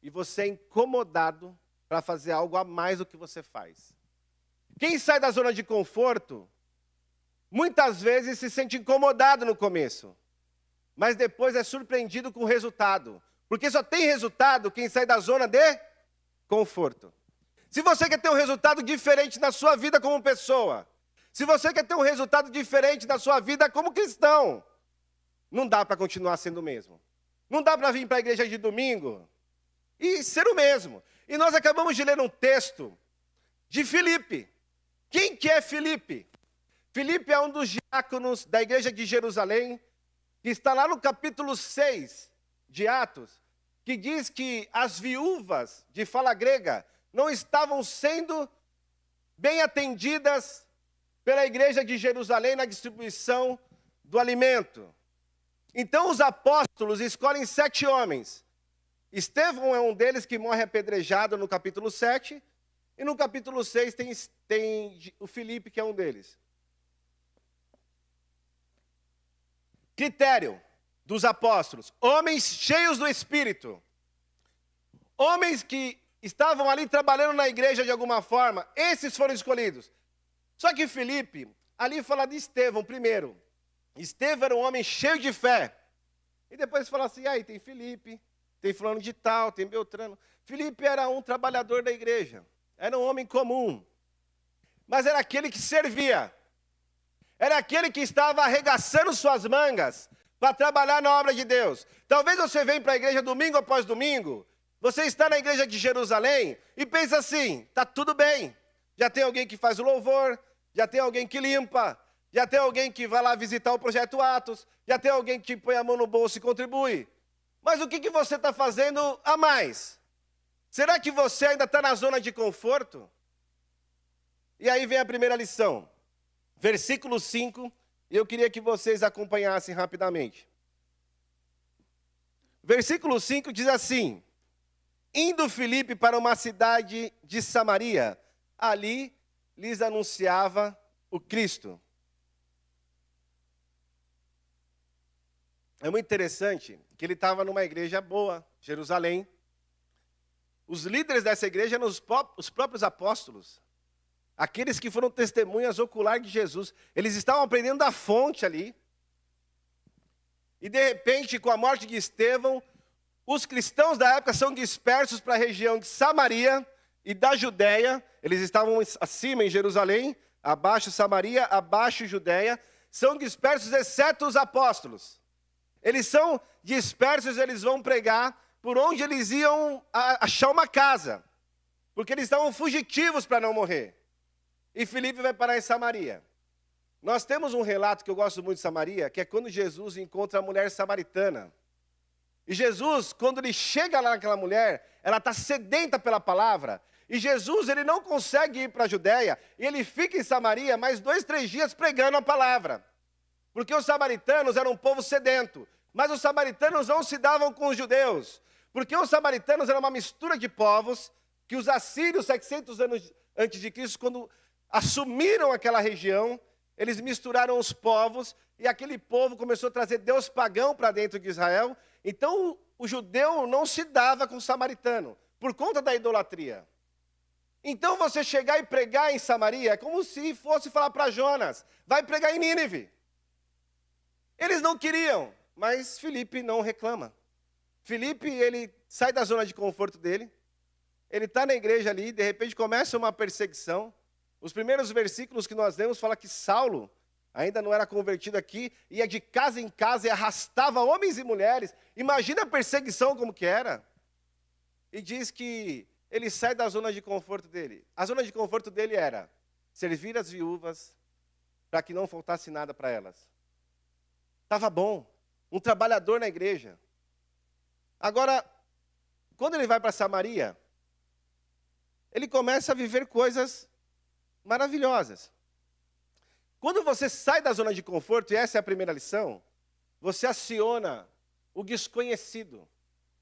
e você é incomodado para fazer algo a mais do que você faz. Quem sai da zona de conforto, muitas vezes se sente incomodado no começo, mas depois é surpreendido com o resultado. Porque só tem resultado quem sai da zona de conforto. Se você quer ter um resultado diferente na sua vida como pessoa, se você quer ter um resultado diferente na sua vida como cristão, não dá para continuar sendo o mesmo. Não dá para vir para a igreja de domingo e ser o mesmo. E nós acabamos de ler um texto de Filipe. Quem que é Filipe? Filipe é um dos diáconos da igreja de Jerusalém, que está lá no capítulo 6 de Atos, que diz que as viúvas de fala grega não estavam sendo bem atendidas pela igreja de Jerusalém na distribuição do alimento. Então os apóstolos escolhem 7 homens. Estevão é um deles que morre apedrejado no capítulo 7, e no capítulo 6 tem o Filipe, que é um deles. Critério dos apóstolos: homens cheios do Espírito, homens que estavam ali trabalhando na igreja de alguma forma, esses foram escolhidos. Só que Filipe, ali fala de Estevão primeiro. Estevão era um homem cheio de fé. E depois fala assim, aí tem Filipe, tem fulano de tal, tem Beltrano. Filipe era um trabalhador da igreja, era um homem comum, mas era aquele que servia, era aquele que estava arregaçando suas mangas para trabalhar na obra de Deus. Talvez você venha para a igreja domingo após domingo, você está na igreja de Jerusalém e pensa assim, está tudo bem, já tem alguém que faz o louvor, já tem alguém que limpa, já tem alguém que vai lá visitar o Projeto Atos, já tem alguém que põe a mão no bolso e contribui. Mas o que você está fazendo a mais? Será que você ainda está na zona de conforto? E aí vem a primeira lição, versículo 5, e eu queria que vocês acompanhassem rapidamente. Versículo 5 diz assim: indo Filipe para uma cidade de Samaria, ali lhes anunciava o Cristo. É muito interessante que ele estava numa igreja boa, Jerusalém. Os líderes dessa igreja eram os próprios apóstolos, aqueles que foram testemunhas oculares de Jesus. Eles estavam aprendendo da fonte ali. E de repente, com a morte de Estevão, os cristãos da época são dispersos para a região de Samaria e da Judéia. Eles estavam acima em Jerusalém, abaixo Samaria, abaixo Judéia. São dispersos exceto os apóstolos. Eles são dispersos, eles vão pregar por onde eles iam achar uma casa, porque eles estavam fugitivos para não morrer. E Filipe vai parar em Samaria. Nós temos um relato que eu gosto muito de Samaria, que é quando Jesus encontra a mulher samaritana. E Jesus, quando ele chega lá naquela mulher, ela está sedenta pela palavra, e Jesus, ele não consegue ir para a Judéia, e ele fica em Samaria mais 2, 3 dias pregando a palavra. Porque os samaritanos eram um povo sedento, mas os samaritanos não se davam com os judeus, porque os samaritanos eram uma mistura de povos, que os assírios, 700 anos antes de Cristo, quando assumiram aquela região, eles misturaram os povos, e aquele povo começou a trazer Deus pagão para dentro de Israel. Então, o judeu não se dava com o samaritano, por conta da idolatria. Então, você chegar e pregar em Samaria, é como se fosse falar para Jonas, vai pregar em Nínive. Eles não queriam, mas Filipe não reclama. Filipe, ele sai da zona de conforto dele, ele está na igreja ali, de repente começa uma perseguição. Os primeiros versículos que nós lemos falam que Saulo ainda não era convertido aqui, ia de casa em casa e arrastava homens e mulheres. Imagina a perseguição como que era. E diz que ele sai da zona de conforto dele. A zona de conforto dele era servir as viúvas para que não faltasse nada para elas. Estava bom, um trabalhador na igreja. Agora, quando ele vai para Samaria, ele começa a viver coisas maravilhosas. Quando você sai da zona de conforto, e essa é a primeira lição, você aciona o desconhecido.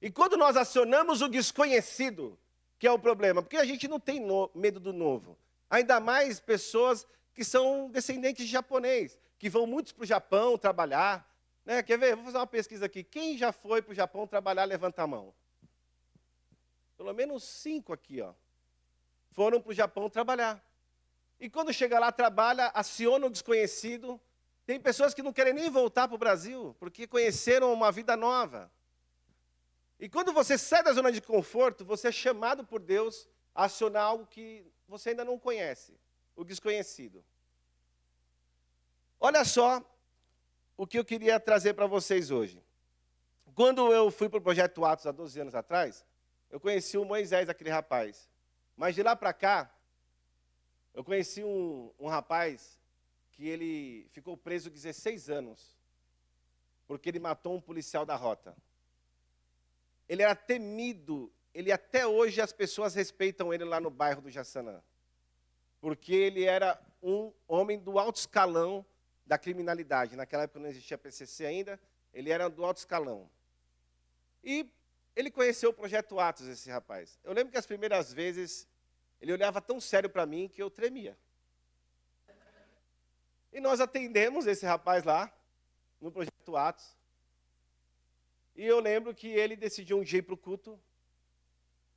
E quando nós acionamos o desconhecido, que é o problema, porque a gente não tem medo do novo. Ainda mais pessoas que são descendentes de japonês, que vão muitos para o Japão trabalhar. Né? Quer ver? Vou fazer uma pesquisa aqui. Quem já foi para o Japão trabalhar, levanta a mão. Pelo menos 5 aqui, ó. Foram para o Japão trabalhar. E quando chega lá, trabalha, aciona o desconhecido. Tem pessoas que não querem nem voltar para o Brasil, porque conheceram uma vida nova. E quando você sai da zona de conforto, você é chamado por Deus a acionar algo que você ainda não conhece, o desconhecido. Olha só o que eu queria trazer para vocês hoje. Quando eu fui para o Projeto Atos há 12 anos atrás, eu conheci o Moisés, aquele rapaz. Mas de lá para cá, eu conheci um rapaz que ele ficou preso 16 anos, porque ele matou um policial da rota. Ele era temido, até hoje as pessoas respeitam ele lá no bairro do Jaçanã, porque ele era um homem do alto escalão da criminalidade. Naquela época não existia PCC ainda, ele era do alto escalão. E ele conheceu o Projeto Atos, esse rapaz. Eu lembro que as primeiras vezes, ele olhava tão sério para mim que eu tremia. E nós atendemos esse rapaz lá, no Projeto Atos. E eu lembro que ele decidiu um dia ir para o culto.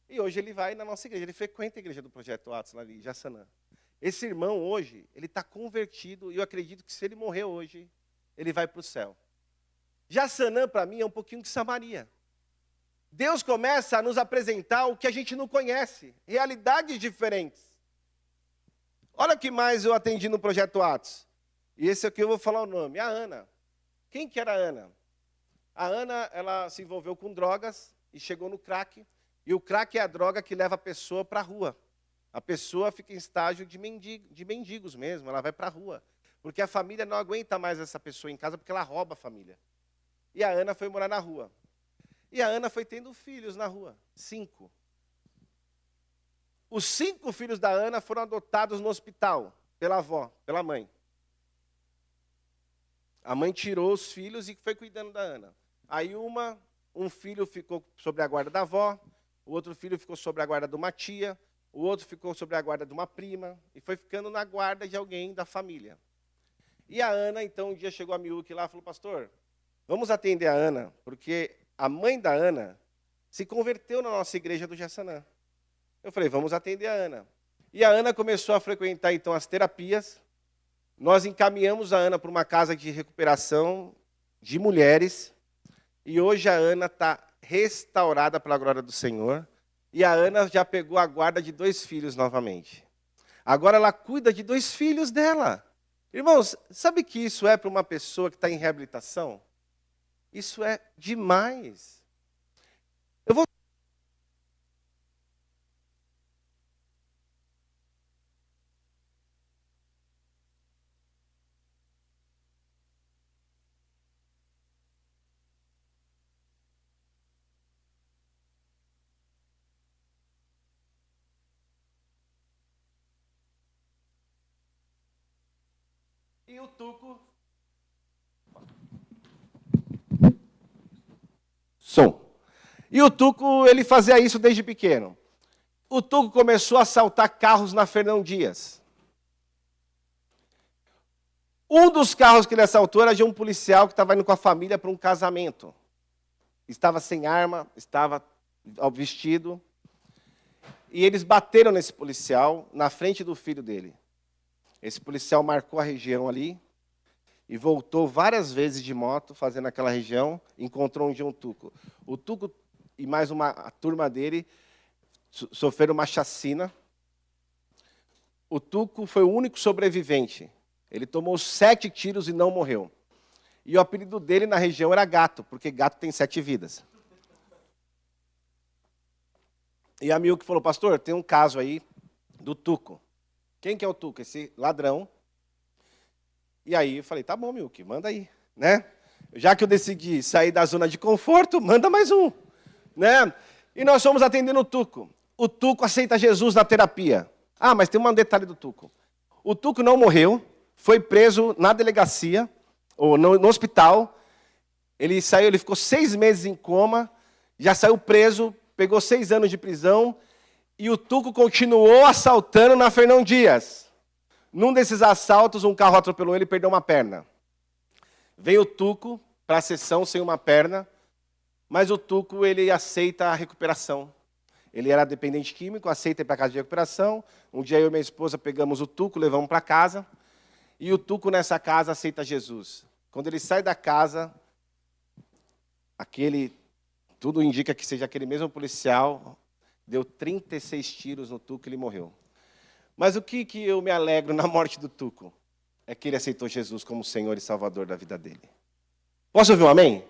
E hoje ele vai na nossa igreja, ele frequenta a igreja do Projeto Atos, lá em Jaçanã. Esse irmão hoje, ele está convertido, e eu acredito que se ele morrer hoje, ele vai para o céu. Jaçanã, para mim, é um pouquinho de Samaria. Deus começa a nos apresentar o que a gente não conhece, realidades diferentes. Olha o que mais eu atendi no Projeto Atos. E esse aqui eu vou falar o nome, a Ana. Quem que era a Ana? A Ana, ela se envolveu com drogas e chegou no crack. E o crack é a droga que leva a pessoa para a rua. A pessoa fica em estágio de mendigos mesmo, ela vai para a rua. Porque a família não aguenta mais essa pessoa em casa, porque ela rouba a família. E a Ana foi morar na rua. E a Ana foi tendo filhos na rua, 5. Os 5 filhos da Ana foram adotados no hospital, pela avó, pela mãe. A mãe tirou os filhos e foi cuidando da Ana. Aí um filho ficou sob a guarda da avó, o outro filho ficou sob a guarda de uma tia, o outro ficou sob a guarda de uma prima, e foi ficando na guarda de alguém da família. E a Ana, então, um dia chegou a Miúque lá e falou, pastor, vamos atender a Ana, porque a mãe da Ana se converteu na nossa igreja do Jaçanã. Eu falei, vamos atender a Ana. E a Ana começou a frequentar, então, as terapias. Nós encaminhamos a Ana para uma casa de recuperação de mulheres. E hoje a Ana está restaurada pela glória do Senhor. E a Ana já pegou a guarda de 2 filhos novamente. Agora ela cuida de 2 filhos dela. Irmãos, sabe que isso é para uma pessoa que está em reabilitação? Isso é demais. Eu vou... E o Tuco... Som. E o Tuco, ele fazia isso desde pequeno. o Tuco começou a assaltar carros na Fernão Dias. Um dos carros que ele assaltou era de um policial que estava indo com a família para um casamento. Estava sem arma, estava vestido. E eles bateram nesse policial na frente do filho dele. Esse policial marcou a região ali e voltou várias vezes de moto, fazendo aquela região, encontrou um dia um Tuco. O Tuco e mais a turma dele sofreram uma chacina. O Tuco foi o único sobrevivente. Ele tomou 7 tiros e não morreu. E o apelido dele na região era Gato, porque gato tem 7 vidas. E a Milk falou, pastor, tem um caso aí do Tuco. Quem que é o Tuco? Esse ladrão. E aí eu falei, tá bom, Milk, manda aí, né? Já que eu decidi sair da zona de conforto, manda mais um, né? E nós fomos atendendo o Tuco. O Tuco aceita Jesus na terapia. Ah, mas tem um detalhe do Tuco. O Tuco não morreu, foi preso na delegacia, ou no hospital. Ele saiu, ele ficou 6 meses em coma, já saiu preso, pegou 6 anos de prisão, e o Tuco continuou assaltando na Fernão Dias. Num desses assaltos, um carro atropelou ele e perdeu uma perna. Veio o Tuco para a sessão sem uma perna, mas o Tuco ele aceita a recuperação. Ele era dependente químico, aceita ir para a casa de recuperação. Um dia eu e minha esposa pegamos o Tuco, levamos para casa, e o Tuco nessa casa aceita Jesus. Quando ele sai da casa, tudo indica que seja aquele mesmo policial, deu 36 tiros no Tuco e ele morreu. Mas o que eu me alegro na morte do Tuco? É que ele aceitou Jesus como Senhor e Salvador da vida dele. Posso ouvir um amém?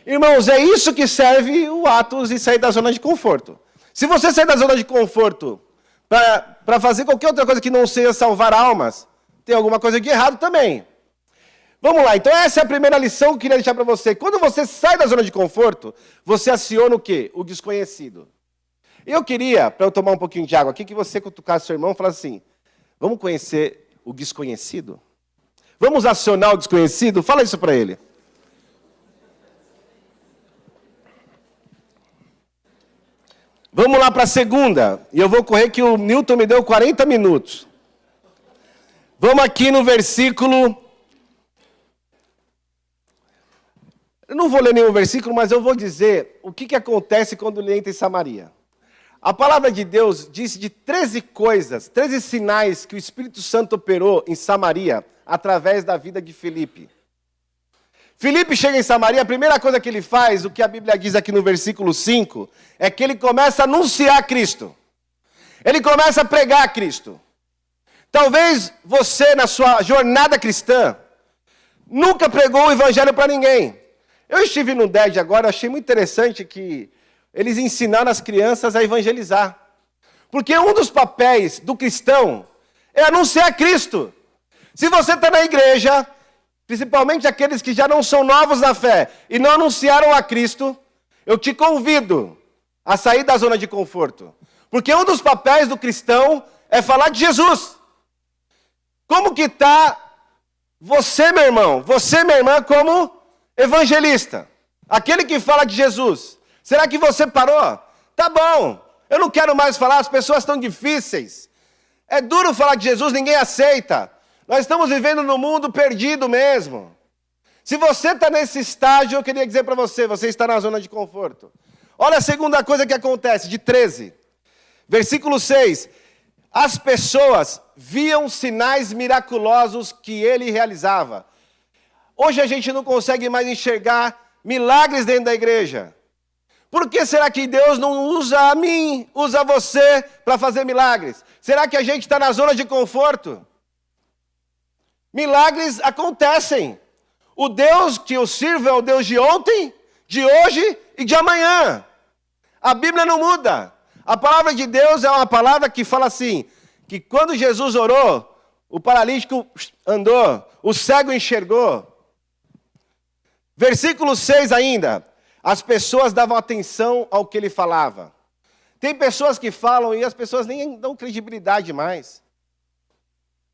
Irmãos, é isso que serve o Atos e sair da zona de conforto. Se você sair da zona de conforto para fazer qualquer outra coisa que não seja salvar almas, tem alguma coisa de errado também. Vamos lá, então essa é a primeira lição que eu queria deixar para você. Quando você sai da zona de conforto, você aciona o quê? O desconhecido. Eu queria, para eu tomar um pouquinho de água aqui, que você cutucasse seu irmão e falasse assim, vamos conhecer o desconhecido? Vamos acionar o desconhecido? Fala isso para ele. Vamos lá para a segunda. E eu vou correr que o Newton me deu 40 minutos. Vamos aqui no versículo... Eu não vou ler nenhum versículo, mas eu vou dizer o que acontece quando ele entra em Samaria. A palavra de Deus diz de 13 coisas, 13 sinais que o Espírito Santo operou em Samaria através da vida de Filipe. Filipe chega em Samaria, a primeira coisa que ele faz, o que a Bíblia diz aqui no versículo 5, é que ele começa a anunciar Cristo. Ele começa a pregar Cristo. Talvez você, na sua jornada cristã, nunca pregou o evangelho para ninguém. Eu estive no DED agora, achei muito interessante que eles ensinaram as crianças a evangelizar. Porque um dos papéis do cristão é anunciar Cristo. Se você está na igreja, principalmente aqueles que já não são novos na fé e não anunciaram a Cristo, eu te convido a sair da zona de conforto. Porque um dos papéis do cristão é falar de Jesus. Como que está você, meu irmão, você, minha irmã, como evangelista? Aquele que fala de Jesus. Será que você parou? Tá bom, eu não quero mais falar, as pessoas estão difíceis. É duro falar de Jesus, ninguém aceita. Nós estamos vivendo num mundo perdido mesmo. Se você está nesse estágio, eu queria dizer para você, você está na zona de conforto. Olha a segunda coisa que acontece, de 13. Versículo 6. As pessoas viam sinais miraculosos que ele realizava. Hoje a gente não consegue mais enxergar milagres dentro da igreja. Por que será que Deus não usa a mim, usa você para fazer milagres? Será que a gente está na zona de conforto? Milagres acontecem. O Deus que eu sirvo é o Deus de ontem, de hoje e de amanhã. A Bíblia não muda. A palavra de Deus é uma palavra que fala assim, que quando Jesus orou, o paralítico andou, o cego enxergou. Versículo 6 ainda. As pessoas davam atenção ao que ele falava. Tem pessoas que falam e as pessoas nem dão credibilidade mais.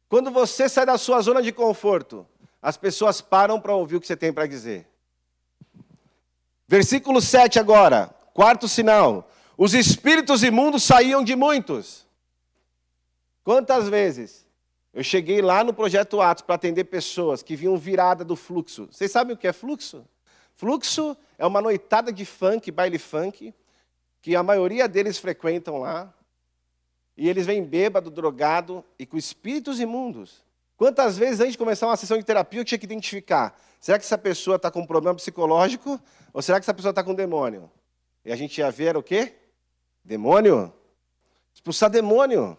Quando você sai da sua zona de conforto, as pessoas param para ouvir o que você tem para dizer. Versículo 7 agora, quarto sinal. os espíritos imundos saíam de muitos. Quantas vezes eu cheguei lá no Projeto Atos para atender pessoas que vinham virada do fluxo. Vocês sabem o que é fluxo? Fluxo é uma noitada de funk, baile funk, que a maioria deles frequentam lá. E eles vêm bêbado, drogado e com espíritos imundos. Quantas vezes, antes de começar uma sessão de terapia, eu tinha que identificar. Será que essa pessoa está com um problema psicológico? Ou será que essa pessoa está com um demônio? E a gente ia ver o quê? Demônio. Expulsar demônio.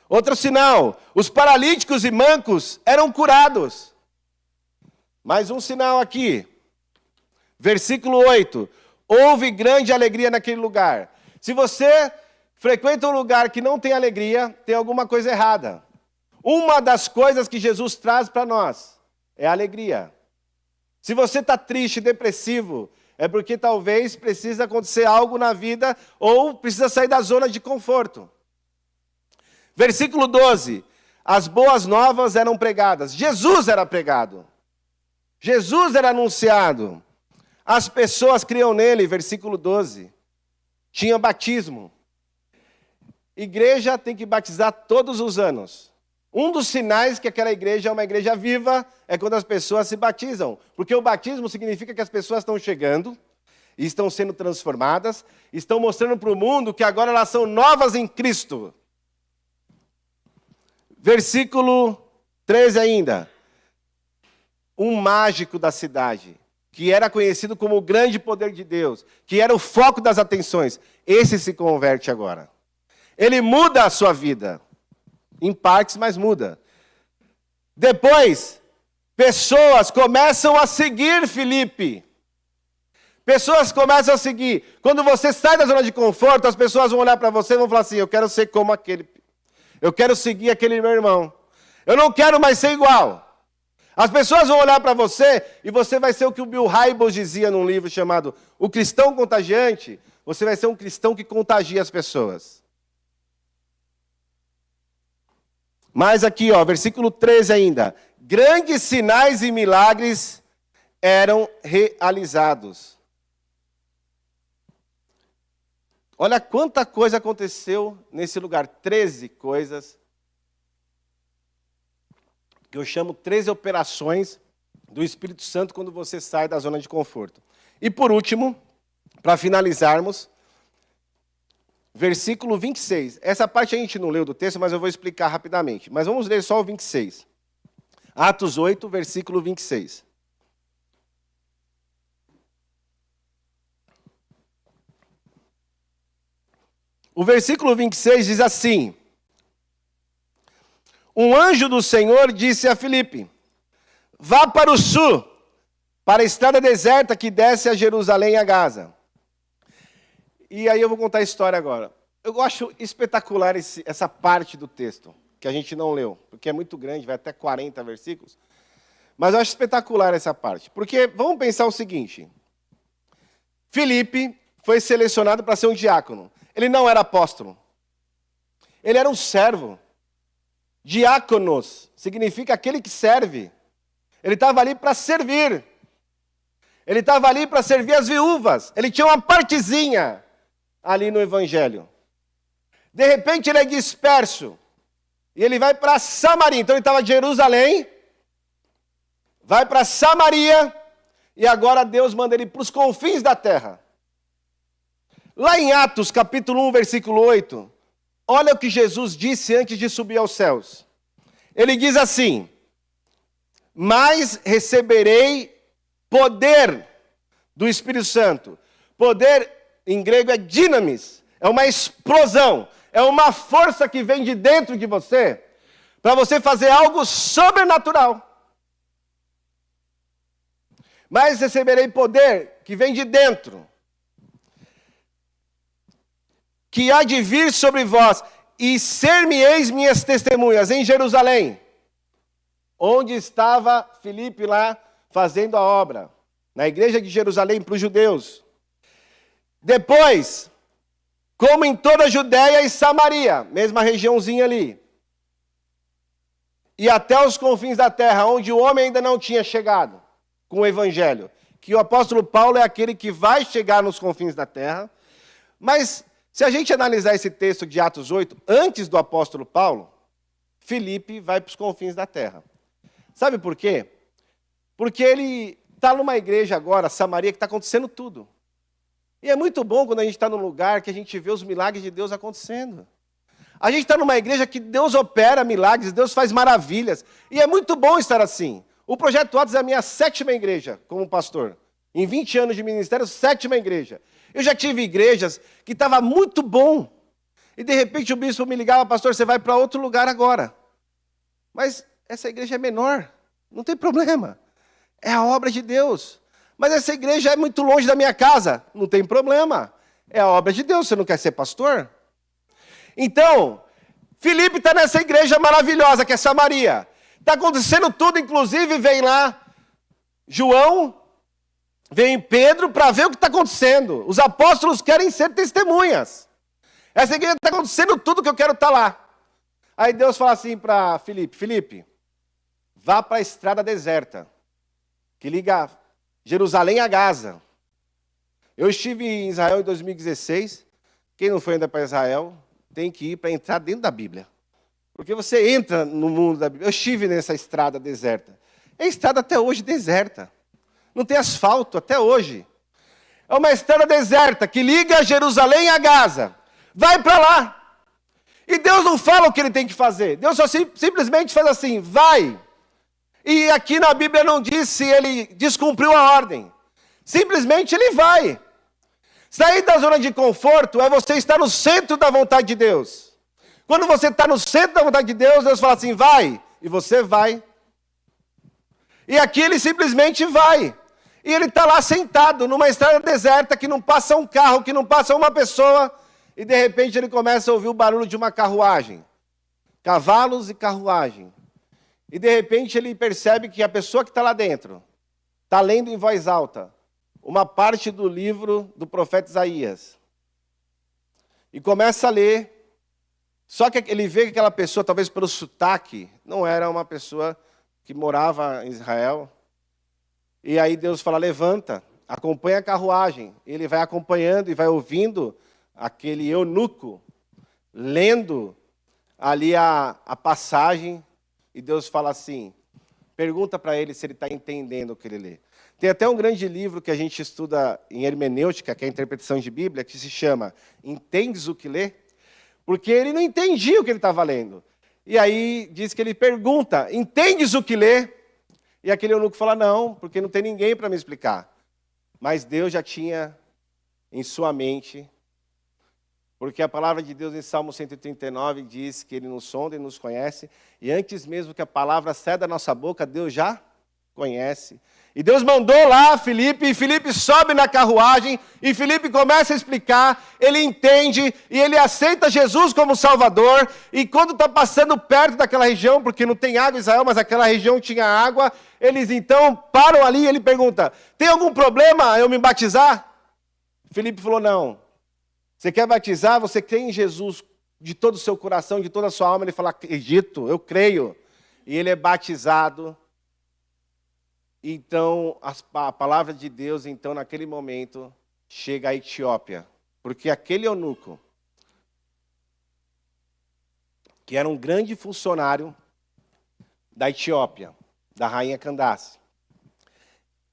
Outro sinal. Os paralíticos e mancos eram curados. Mais um sinal aqui. Versículo 8. Houve grande alegria naquele lugar. Se você frequenta um lugar que não tem alegria, tem alguma coisa errada. Uma das coisas que Jesus traz para nós é a alegria. Se você está triste, depressivo, é porque talvez precisa acontecer algo na vida ou precisa sair da zona de conforto. Versículo 12. As boas novas eram pregadas. Jesus era pregado. Jesus era anunciado. As pessoas criam nele, versículo 12. Tinha batismo. Igreja tem que batizar todos os anos. Um dos sinais que aquela igreja é uma igreja viva é quando as pessoas se batizam. Porque o batismo significa que as pessoas estão chegando, e estão sendo transformadas, estão mostrando para o mundo que agora elas são novas em Cristo. Versículo 13 ainda. Um mágico da cidade, que era conhecido como o grande poder de Deus, que era o foco das atenções, esse se converte agora. Ele muda a sua vida. Em partes, mas muda. Depois, pessoas começam a seguir Filipe. Pessoas começam a seguir. Quando você sai da zona de conforto, as pessoas vão olhar para você e vão falar assim, eu quero ser como aquele. Eu quero seguir aquele meu irmão. Eu não quero mais ser igual. As pessoas vão olhar para você e você vai ser o que o Bill Hybels dizia num livro chamado O Cristão Contagiante. Você vai ser um cristão que contagia as pessoas. Mas aqui, ó, versículo 13 ainda. Grandes sinais e milagres eram realizados. Olha quanta coisa aconteceu nesse lugar. 13 coisas. Que eu chamo 13 operações do Espírito Santo quando você sai da zona de conforto. E por último, para finalizarmos, versículo 26. Essa parte a gente não leu do texto, mas eu vou explicar rapidamente. Mas vamos ler só o 26. Atos 8, versículo 26. O versículo 26 diz assim: um anjo do Senhor disse a Filipe, vá para o sul, para a estrada deserta que desce a Jerusalém e a Gaza. E aí eu vou contar a história agora. Eu acho espetacular essa parte do texto, que a gente não leu, porque é muito grande, vai até 40 versículos. Mas eu acho espetacular essa parte, porque vamos pensar o seguinte. Filipe foi selecionado para ser um diácono. Ele não era apóstolo. Ele era um servo. Diáconos significa aquele que serve. Ele estava ali para servir. Ele estava ali para servir as viúvas. Ele tinha uma partezinha ali no Evangelho. De repente ele é disperso. E ele vai para Samaria. Então ele estava em Jerusalém. Vai para Samaria. E agora Deus manda ele para os confins da terra. Lá em Atos, capítulo 1, versículo 8. Olha o que Jesus disse antes de subir aos céus. Ele diz assim: mas receberei poder do Espírito Santo. Poder, em grego, é dinamis. É uma explosão. É uma força que vem de dentro de você para você fazer algo sobrenatural. Mas receberei poder que vem de dentro, que há de vir sobre vós, e ser-me-eis minhas testemunhas em Jerusalém, onde estava Filipe lá fazendo a obra, na igreja de Jerusalém para os judeus. Depois, como em toda a Judéia e Samaria, mesma regiãozinha ali, e até os confins da terra, onde o homem ainda não tinha chegado com o evangelho, que o apóstolo Paulo é aquele que vai chegar nos confins da terra, mas Se a gente analisar esse texto de Atos 8, antes do apóstolo Paulo, Filipe vai para os confins da terra. Sabe por quê? Porque ele está numa igreja agora, Samaria, que está acontecendo tudo. E é muito bom quando a gente está num lugar que a gente vê os milagres de Deus acontecendo. A gente está numa igreja que Deus opera milagres, Deus faz maravilhas. E é muito bom estar assim. O Projeto Atos é a minha 7ª igreja como pastor. Em 20 anos de ministério, 7ª igreja. Eu já tive igrejas que estava muito bom. E de repente o bispo me ligava, pastor, você vai para outro lugar agora. Mas essa igreja é menor, não tem problema. É a obra de Deus. Mas essa igreja é muito longe da minha casa, não tem problema. É a obra de Deus, você não quer ser pastor? Então, Filipe está nessa igreja maravilhosa que é Samaria. Está acontecendo tudo, inclusive vem lá João, vem Pedro para ver o que está acontecendo. Os apóstolos querem ser testemunhas. Essa igreja está acontecendo tudo que eu quero estar lá. Aí Deus fala assim para Filipe, Filipe, vá para a estrada deserta, que liga Jerusalém a Gaza. Eu estive em Israel em 2016. Quem não foi ainda para Israel, tem que ir para entrar dentro da Bíblia. Porque você entra no mundo da Bíblia. Eu estive nessa estrada deserta. É a estrada até hoje deserta. Não tem asfalto até hoje. É uma estrada deserta que liga Jerusalém a Gaza. Vai para lá. E Deus não fala o que ele tem que fazer. Deus só simplesmente faz assim, vai. E aqui na Bíblia não diz se ele descumpriu a ordem. Simplesmente ele vai. Sair da zona de conforto é você estar no centro da vontade de Deus. Quando você está no centro da vontade de Deus, Deus fala assim, vai. E você vai. E aqui ele simplesmente vai. E ele está lá sentado numa estrada deserta que não passa um carro, que não passa uma pessoa. E de repente ele começa a ouvir o barulho de uma carruagem. Cavalos e carruagem. E de repente ele percebe que a pessoa que está lá dentro está lendo em voz alta uma parte do livro do profeta Isaías. E começa a ler. Só que ele vê que aquela pessoa, talvez pelo sotaque, não era uma pessoa que morava em Israel. E aí Deus fala, levanta, acompanha a carruagem. Ele vai acompanhando e vai ouvindo aquele eunuco lendo ali a passagem. E Deus fala assim, pergunta para ele se ele está entendendo o que ele lê. Tem até um grande livro que a gente estuda em hermenêutica, que é a interpretação de Bíblia, que se chama Entendes o que lê? Porque ele não entendia o que ele estava lendo. E aí diz que ele pergunta, entendes o que lê? E aquele eunuco fala, não, porque não tem ninguém para me explicar. Mas Deus já tinha em sua mente, porque a palavra de Deus em Salmo 139 diz que ele nos sonda e nos conhece, e antes mesmo que a palavra saia da nossa boca, Deus já conhece. E Deus mandou lá Filipe, e Filipe sobe na carruagem, e Filipe começa a explicar, ele entende, e ele aceita Jesus como Salvador, e quando está passando perto daquela região, porque não tem água em Israel, mas aquela região tinha água, eles então param ali e ele pergunta, tem algum problema eu me batizar? Filipe falou, não. Você quer batizar, você crê em Jesus de todo o seu coração, de toda a sua alma, ele fala, acredito, eu creio. E ele é batizado. Então, a palavra de Deus, então, naquele momento, chega à Etiópia. Porque aquele eunuco, que era um grande funcionário da Etiópia, da rainha Candace,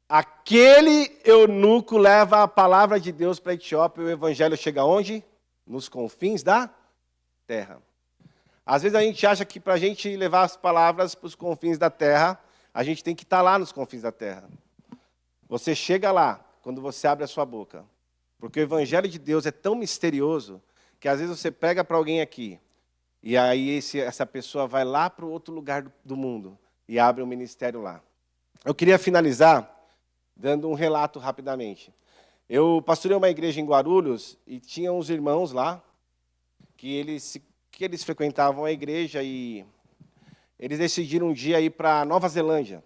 aquele eunuco leva a palavra de Deus para a Etiópia e o evangelho chega onde? Nos confins da terra. Às vezes a gente acha que para a gente levar as palavras para os confins da terra, a gente tem que estar lá nos confins da terra. Você chega lá quando você abre a sua boca. Porque o evangelho de Deus é tão misterioso que às vezes você prega para alguém aqui e aí essa pessoa vai lá para o outro lugar do mundo e abre um ministério lá. Eu queria finalizar dando um relato rapidamente. Eu pastorei uma igreja em Guarulhos e tinha uns irmãos lá que eles frequentavam a igreja e eles decidiram um dia ir para Nova Zelândia.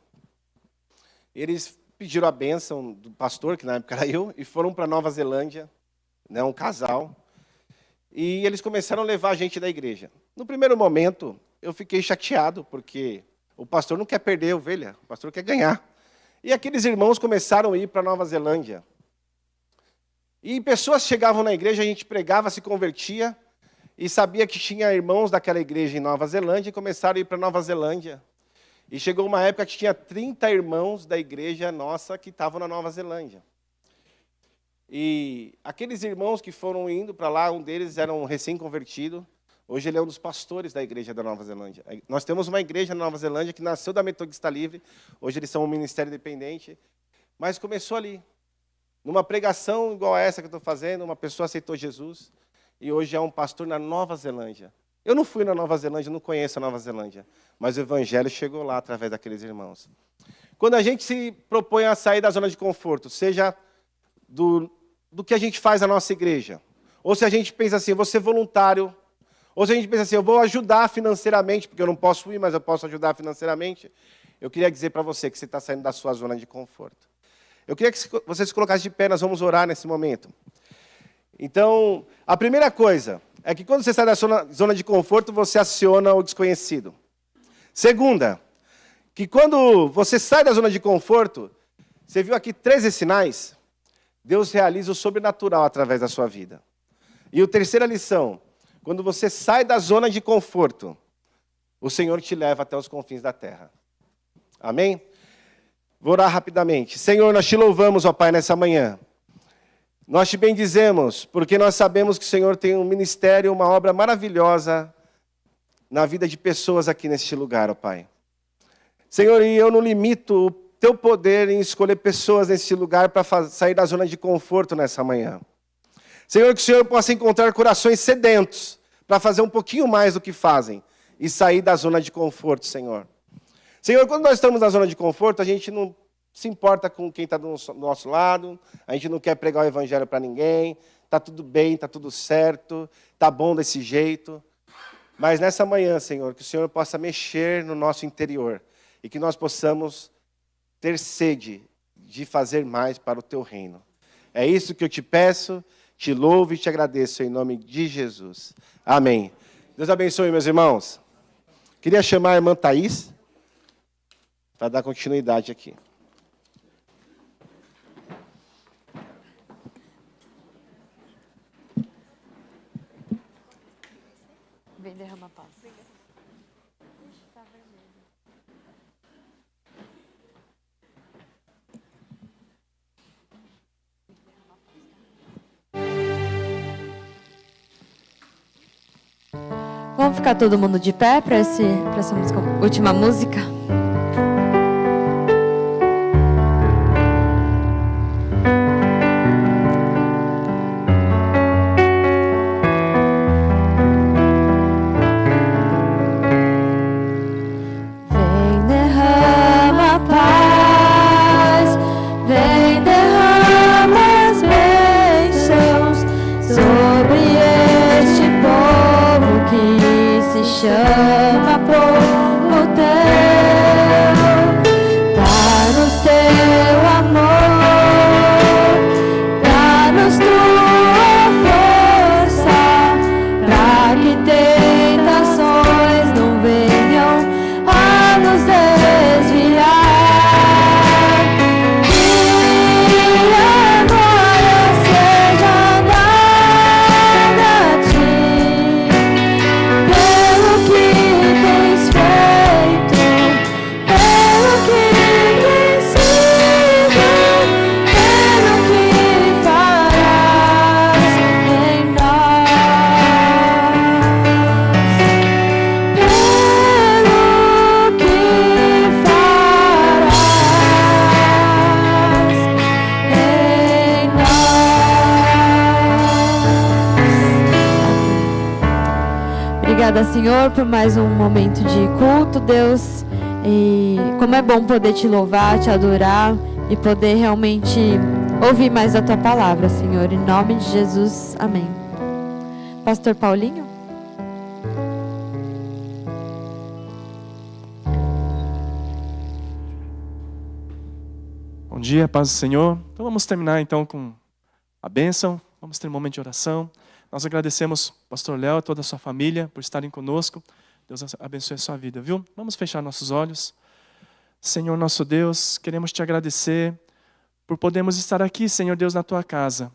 Eles pediram a bênção do pastor, que na época era eu, e foram para Nova Zelândia, né, um casal. E eles começaram a levar a gente da igreja. No primeiro momento, eu fiquei chateado, porque o pastor não quer perder a ovelha, o pastor quer ganhar. E aqueles irmãos começaram a ir para Nova Zelândia. E pessoas chegavam na igreja, a gente pregava, se convertia, e sabia que tinha irmãos daquela igreja em Nova Zelândia, e começaram a ir para Nova Zelândia. E chegou uma época que tinha 30 irmãos da igreja nossa que estavam na Nova Zelândia. E aqueles irmãos que foram indo para lá, um deles era um recém-convertido. Hoje ele é um dos pastores da igreja da Nova Zelândia. Nós temos uma igreja na Nova Zelândia que nasceu da Metodista Livre. Hoje eles são um ministério independente. Mas começou ali. Numa pregação igual a essa que eu estou fazendo, uma pessoa aceitou Jesus. E hoje é um pastor na Nova Zelândia. Eu não fui na Nova Zelândia, não conheço a Nova Zelândia. Mas o evangelho chegou lá através daqueles irmãos. Quando a gente se propõe a sair da zona de conforto, seja do que a gente faz na nossa igreja, ou se a gente pensa assim, eu vou ser voluntário, ou se a gente pensa assim, eu vou ajudar financeiramente, porque eu não posso ir, mas eu posso ajudar financeiramente, eu queria dizer para você que você está saindo da sua zona de conforto. Eu queria que você se colocasse de pé, nós vamos orar nesse momento. Então, a primeira coisa é que quando você sai da zona de conforto, você aciona o desconhecido. Segunda, que quando você sai da zona de conforto, você viu aqui 13 sinais, Deus realiza o sobrenatural através da sua vida. E a terceira lição, quando você sai da zona de conforto, o Senhor te leva até os confins da terra. Amém? Vou orar rapidamente. Senhor, nós te louvamos, ó Pai, nessa manhã. Nós te bendizemos, porque nós sabemos que o Senhor tem um ministério, uma obra maravilhosa na vida de pessoas aqui neste lugar, ó Pai. Senhor, e eu não limito o teu poder em escolher pessoas nesse lugar para sair da zona de conforto nessa manhã. Senhor, que o Senhor possa encontrar corações sedentos para fazer um pouquinho mais do que fazem e sair da zona de conforto, Senhor. Senhor, quando nós estamos na zona de conforto, a gente não se importa com quem está do nosso lado, a gente não quer pregar o evangelho para ninguém, está tudo bem, está tudo certo, está bom desse jeito. Mas nessa manhã, Senhor, que o Senhor possa mexer no nosso interior e que nós possamos ter sede de fazer mais para o teu reino. É isso que eu te peço, te louvo e te agradeço em nome de Jesus. Amém. Deus abençoe, meus irmãos. Queria chamar a irmã Thaís para dar continuidade aqui. Vem derramar paz. Vamos ficar todo mundo de pé para essa última música? Vem, derrama paz, vem, derrama as bênçãos sobre este povo que se chama povo teu. Dá-nos teu amor, dá-nos tua força, para que tentações não venham a nos desviar. Que a glória seja dada a ti, pelo que tens feito, pelo que tens sido, pelo que farás em nós, pelo que farás em nós. Obrigada, Senhor, por mais um momento de culto, Deus. E como é bom poder te louvar, te adorar e poder realmente ouvir mais a tua palavra, Senhor. Em nome de Jesus, amém. Pastor Paulinho? Bom dia, paz do Senhor. Então vamos terminar então com a bênção. Vamos ter um momento de oração. Nós agradecemos pastor Léo e toda a sua família por estarem conosco. Deus abençoe a sua vida, viu? Vamos fechar nossos olhos. Senhor nosso Deus, queremos te agradecer por podermos estar aqui, Senhor Deus, na tua casa.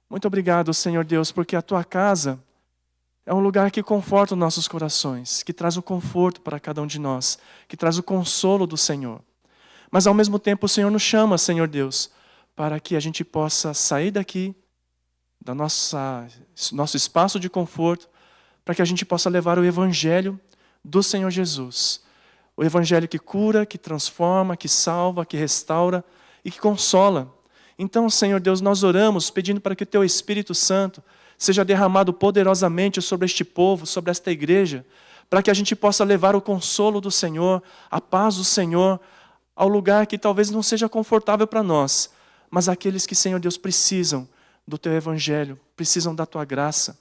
Muito obrigado, Senhor Deus, porque a tua casa é um lugar que conforta os nossos corações, que traz o conforto para cada um de nós, que traz o consolo do Senhor. Mas ao mesmo tempo o Senhor nos chama, Senhor Deus, para que a gente possa sair daqui, da nosso espaço de conforto, para que a gente possa levar o Evangelho do Senhor Jesus. O Evangelho que cura, que transforma, que salva, que restaura e que consola. Então, Senhor Deus, nós oramos pedindo para que o Teu Espírito Santo seja derramado poderosamente sobre este povo, sobre esta igreja, para que a gente possa levar o consolo do Senhor, a paz do Senhor, ao lugar que talvez não seja confortável para nós, mas aqueles que, Senhor Deus, precisam do Teu Evangelho, precisam da Tua graça.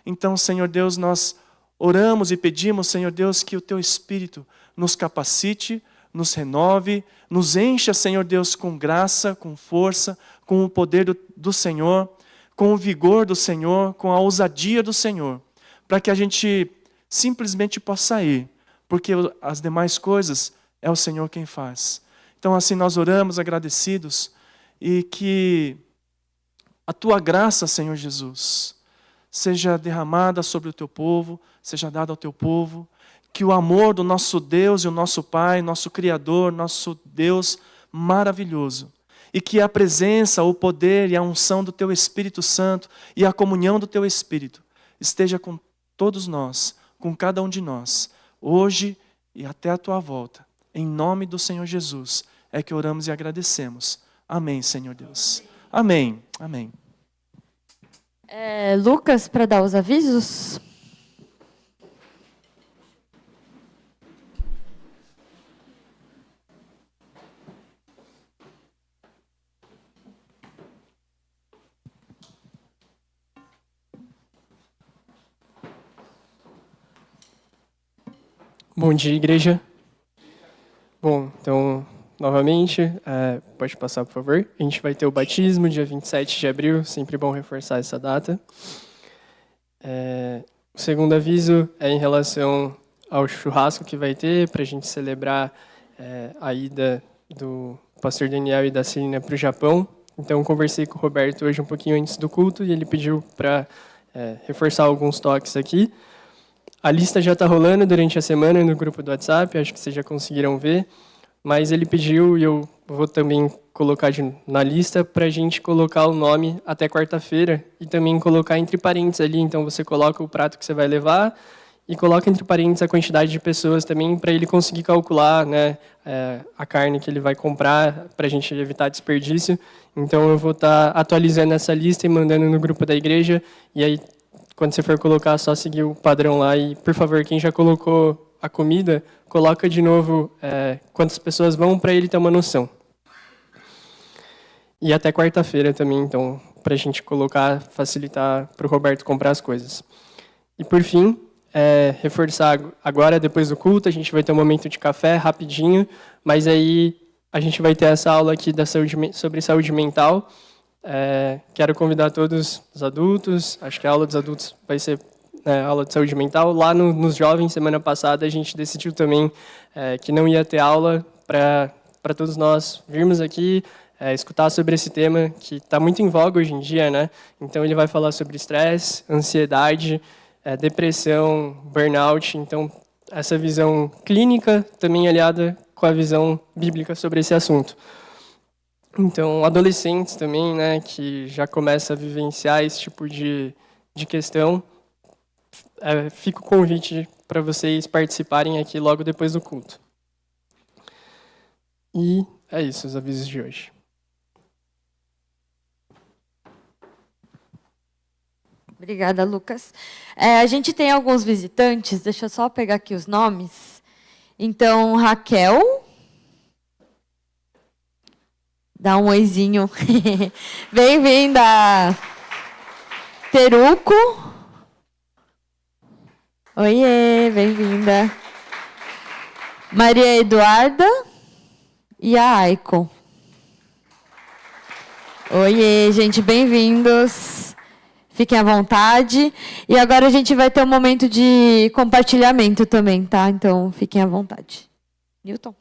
Então, Senhor Deus, nós oramos e pedimos, Senhor Deus, que o Teu Espírito nos capacite, nos renove, nos encha, Senhor Deus, com graça, com força, com o poder do Senhor, com o vigor do Senhor, com a ousadia do Senhor, para que a gente simplesmente possa ir, porque as demais coisas é o Senhor quem faz. Então assim nós oramos agradecidos e que a Tua graça, Senhor Jesus, seja derramada sobre o Teu povo, seja dada ao Teu povo, que o amor do nosso Deus e o nosso Pai, nosso Criador, nosso Deus maravilhoso, e que a presença, o poder e a unção do Teu Espírito Santo e a comunhão do Teu Espírito esteja com todos nós, com cada um de nós, hoje e até a Tua volta. Em nome do Senhor Jesus é que oramos e agradecemos. Amém, Senhor Deus. Amém. Amém. Lucas, para dar os avisos. Bom dia, igreja. Bom, então, novamente, pode passar, por favor. A gente vai ter o batismo, dia 27 de abril, sempre bom reforçar essa data. O segundo aviso é em relação ao churrasco que vai ter, para a gente celebrar a ida do pastor Daniel e da Celina para o Japão. Então, conversei com o Roberto hoje um pouquinho antes do culto e ele pediu para reforçar alguns toques aqui. A lista já está rolando durante a semana no grupo do WhatsApp, acho que vocês já conseguiram ver, mas ele pediu, e eu vou também colocar na lista, para a gente colocar o nome até quarta-feira e também colocar entre parênteses ali, então você coloca o prato que você vai levar e coloca entre parênteses a quantidade de pessoas também, para ele conseguir calcular, né, a carne que ele vai comprar, para a gente evitar desperdício. Então eu vou estar atualizando essa lista e mandando no grupo da igreja, e aí quando você for colocar, é só seguir o padrão lá. E, por favor, quem já colocou a comida, coloca de novo quantas pessoas vão, para ele ter uma noção. E até quarta-feira também, então, para a gente colocar, facilitar para o Roberto comprar as coisas. E, por fim, reforçar agora, depois do culto, a gente vai ter um momento de café, rapidinho, mas aí a gente vai ter essa aula aqui sobre saúde mental. Quero convidar todos os adultos, acho que a aula dos adultos vai ser aula de saúde mental. Lá nos jovens, semana passada, a gente decidiu também que não ia ter aula para todos nós virmos aqui, escutar sobre esse tema que está muito em voga hoje em dia, né? Então ele vai falar sobre estresse, ansiedade, depressão, burnout. Então essa visão clínica também aliada com a visão bíblica sobre esse assunto. Então, adolescentes também, né, que já começam a vivenciar esse tipo de questão, fica o convite para vocês participarem aqui logo depois do culto. E é isso, os avisos de hoje. Obrigada, Lucas. A gente tem alguns visitantes, deixa eu só pegar aqui os nomes. Então, Raquel... Dá um oizinho. Bem-vinda. Teruco. Oiê, bem-vinda. Maria Eduarda e a Aiko. Oiê, gente, bem-vindos. Fiquem à vontade. E agora a gente vai ter um momento de compartilhamento também, tá? Então, fiquem à vontade. Newton.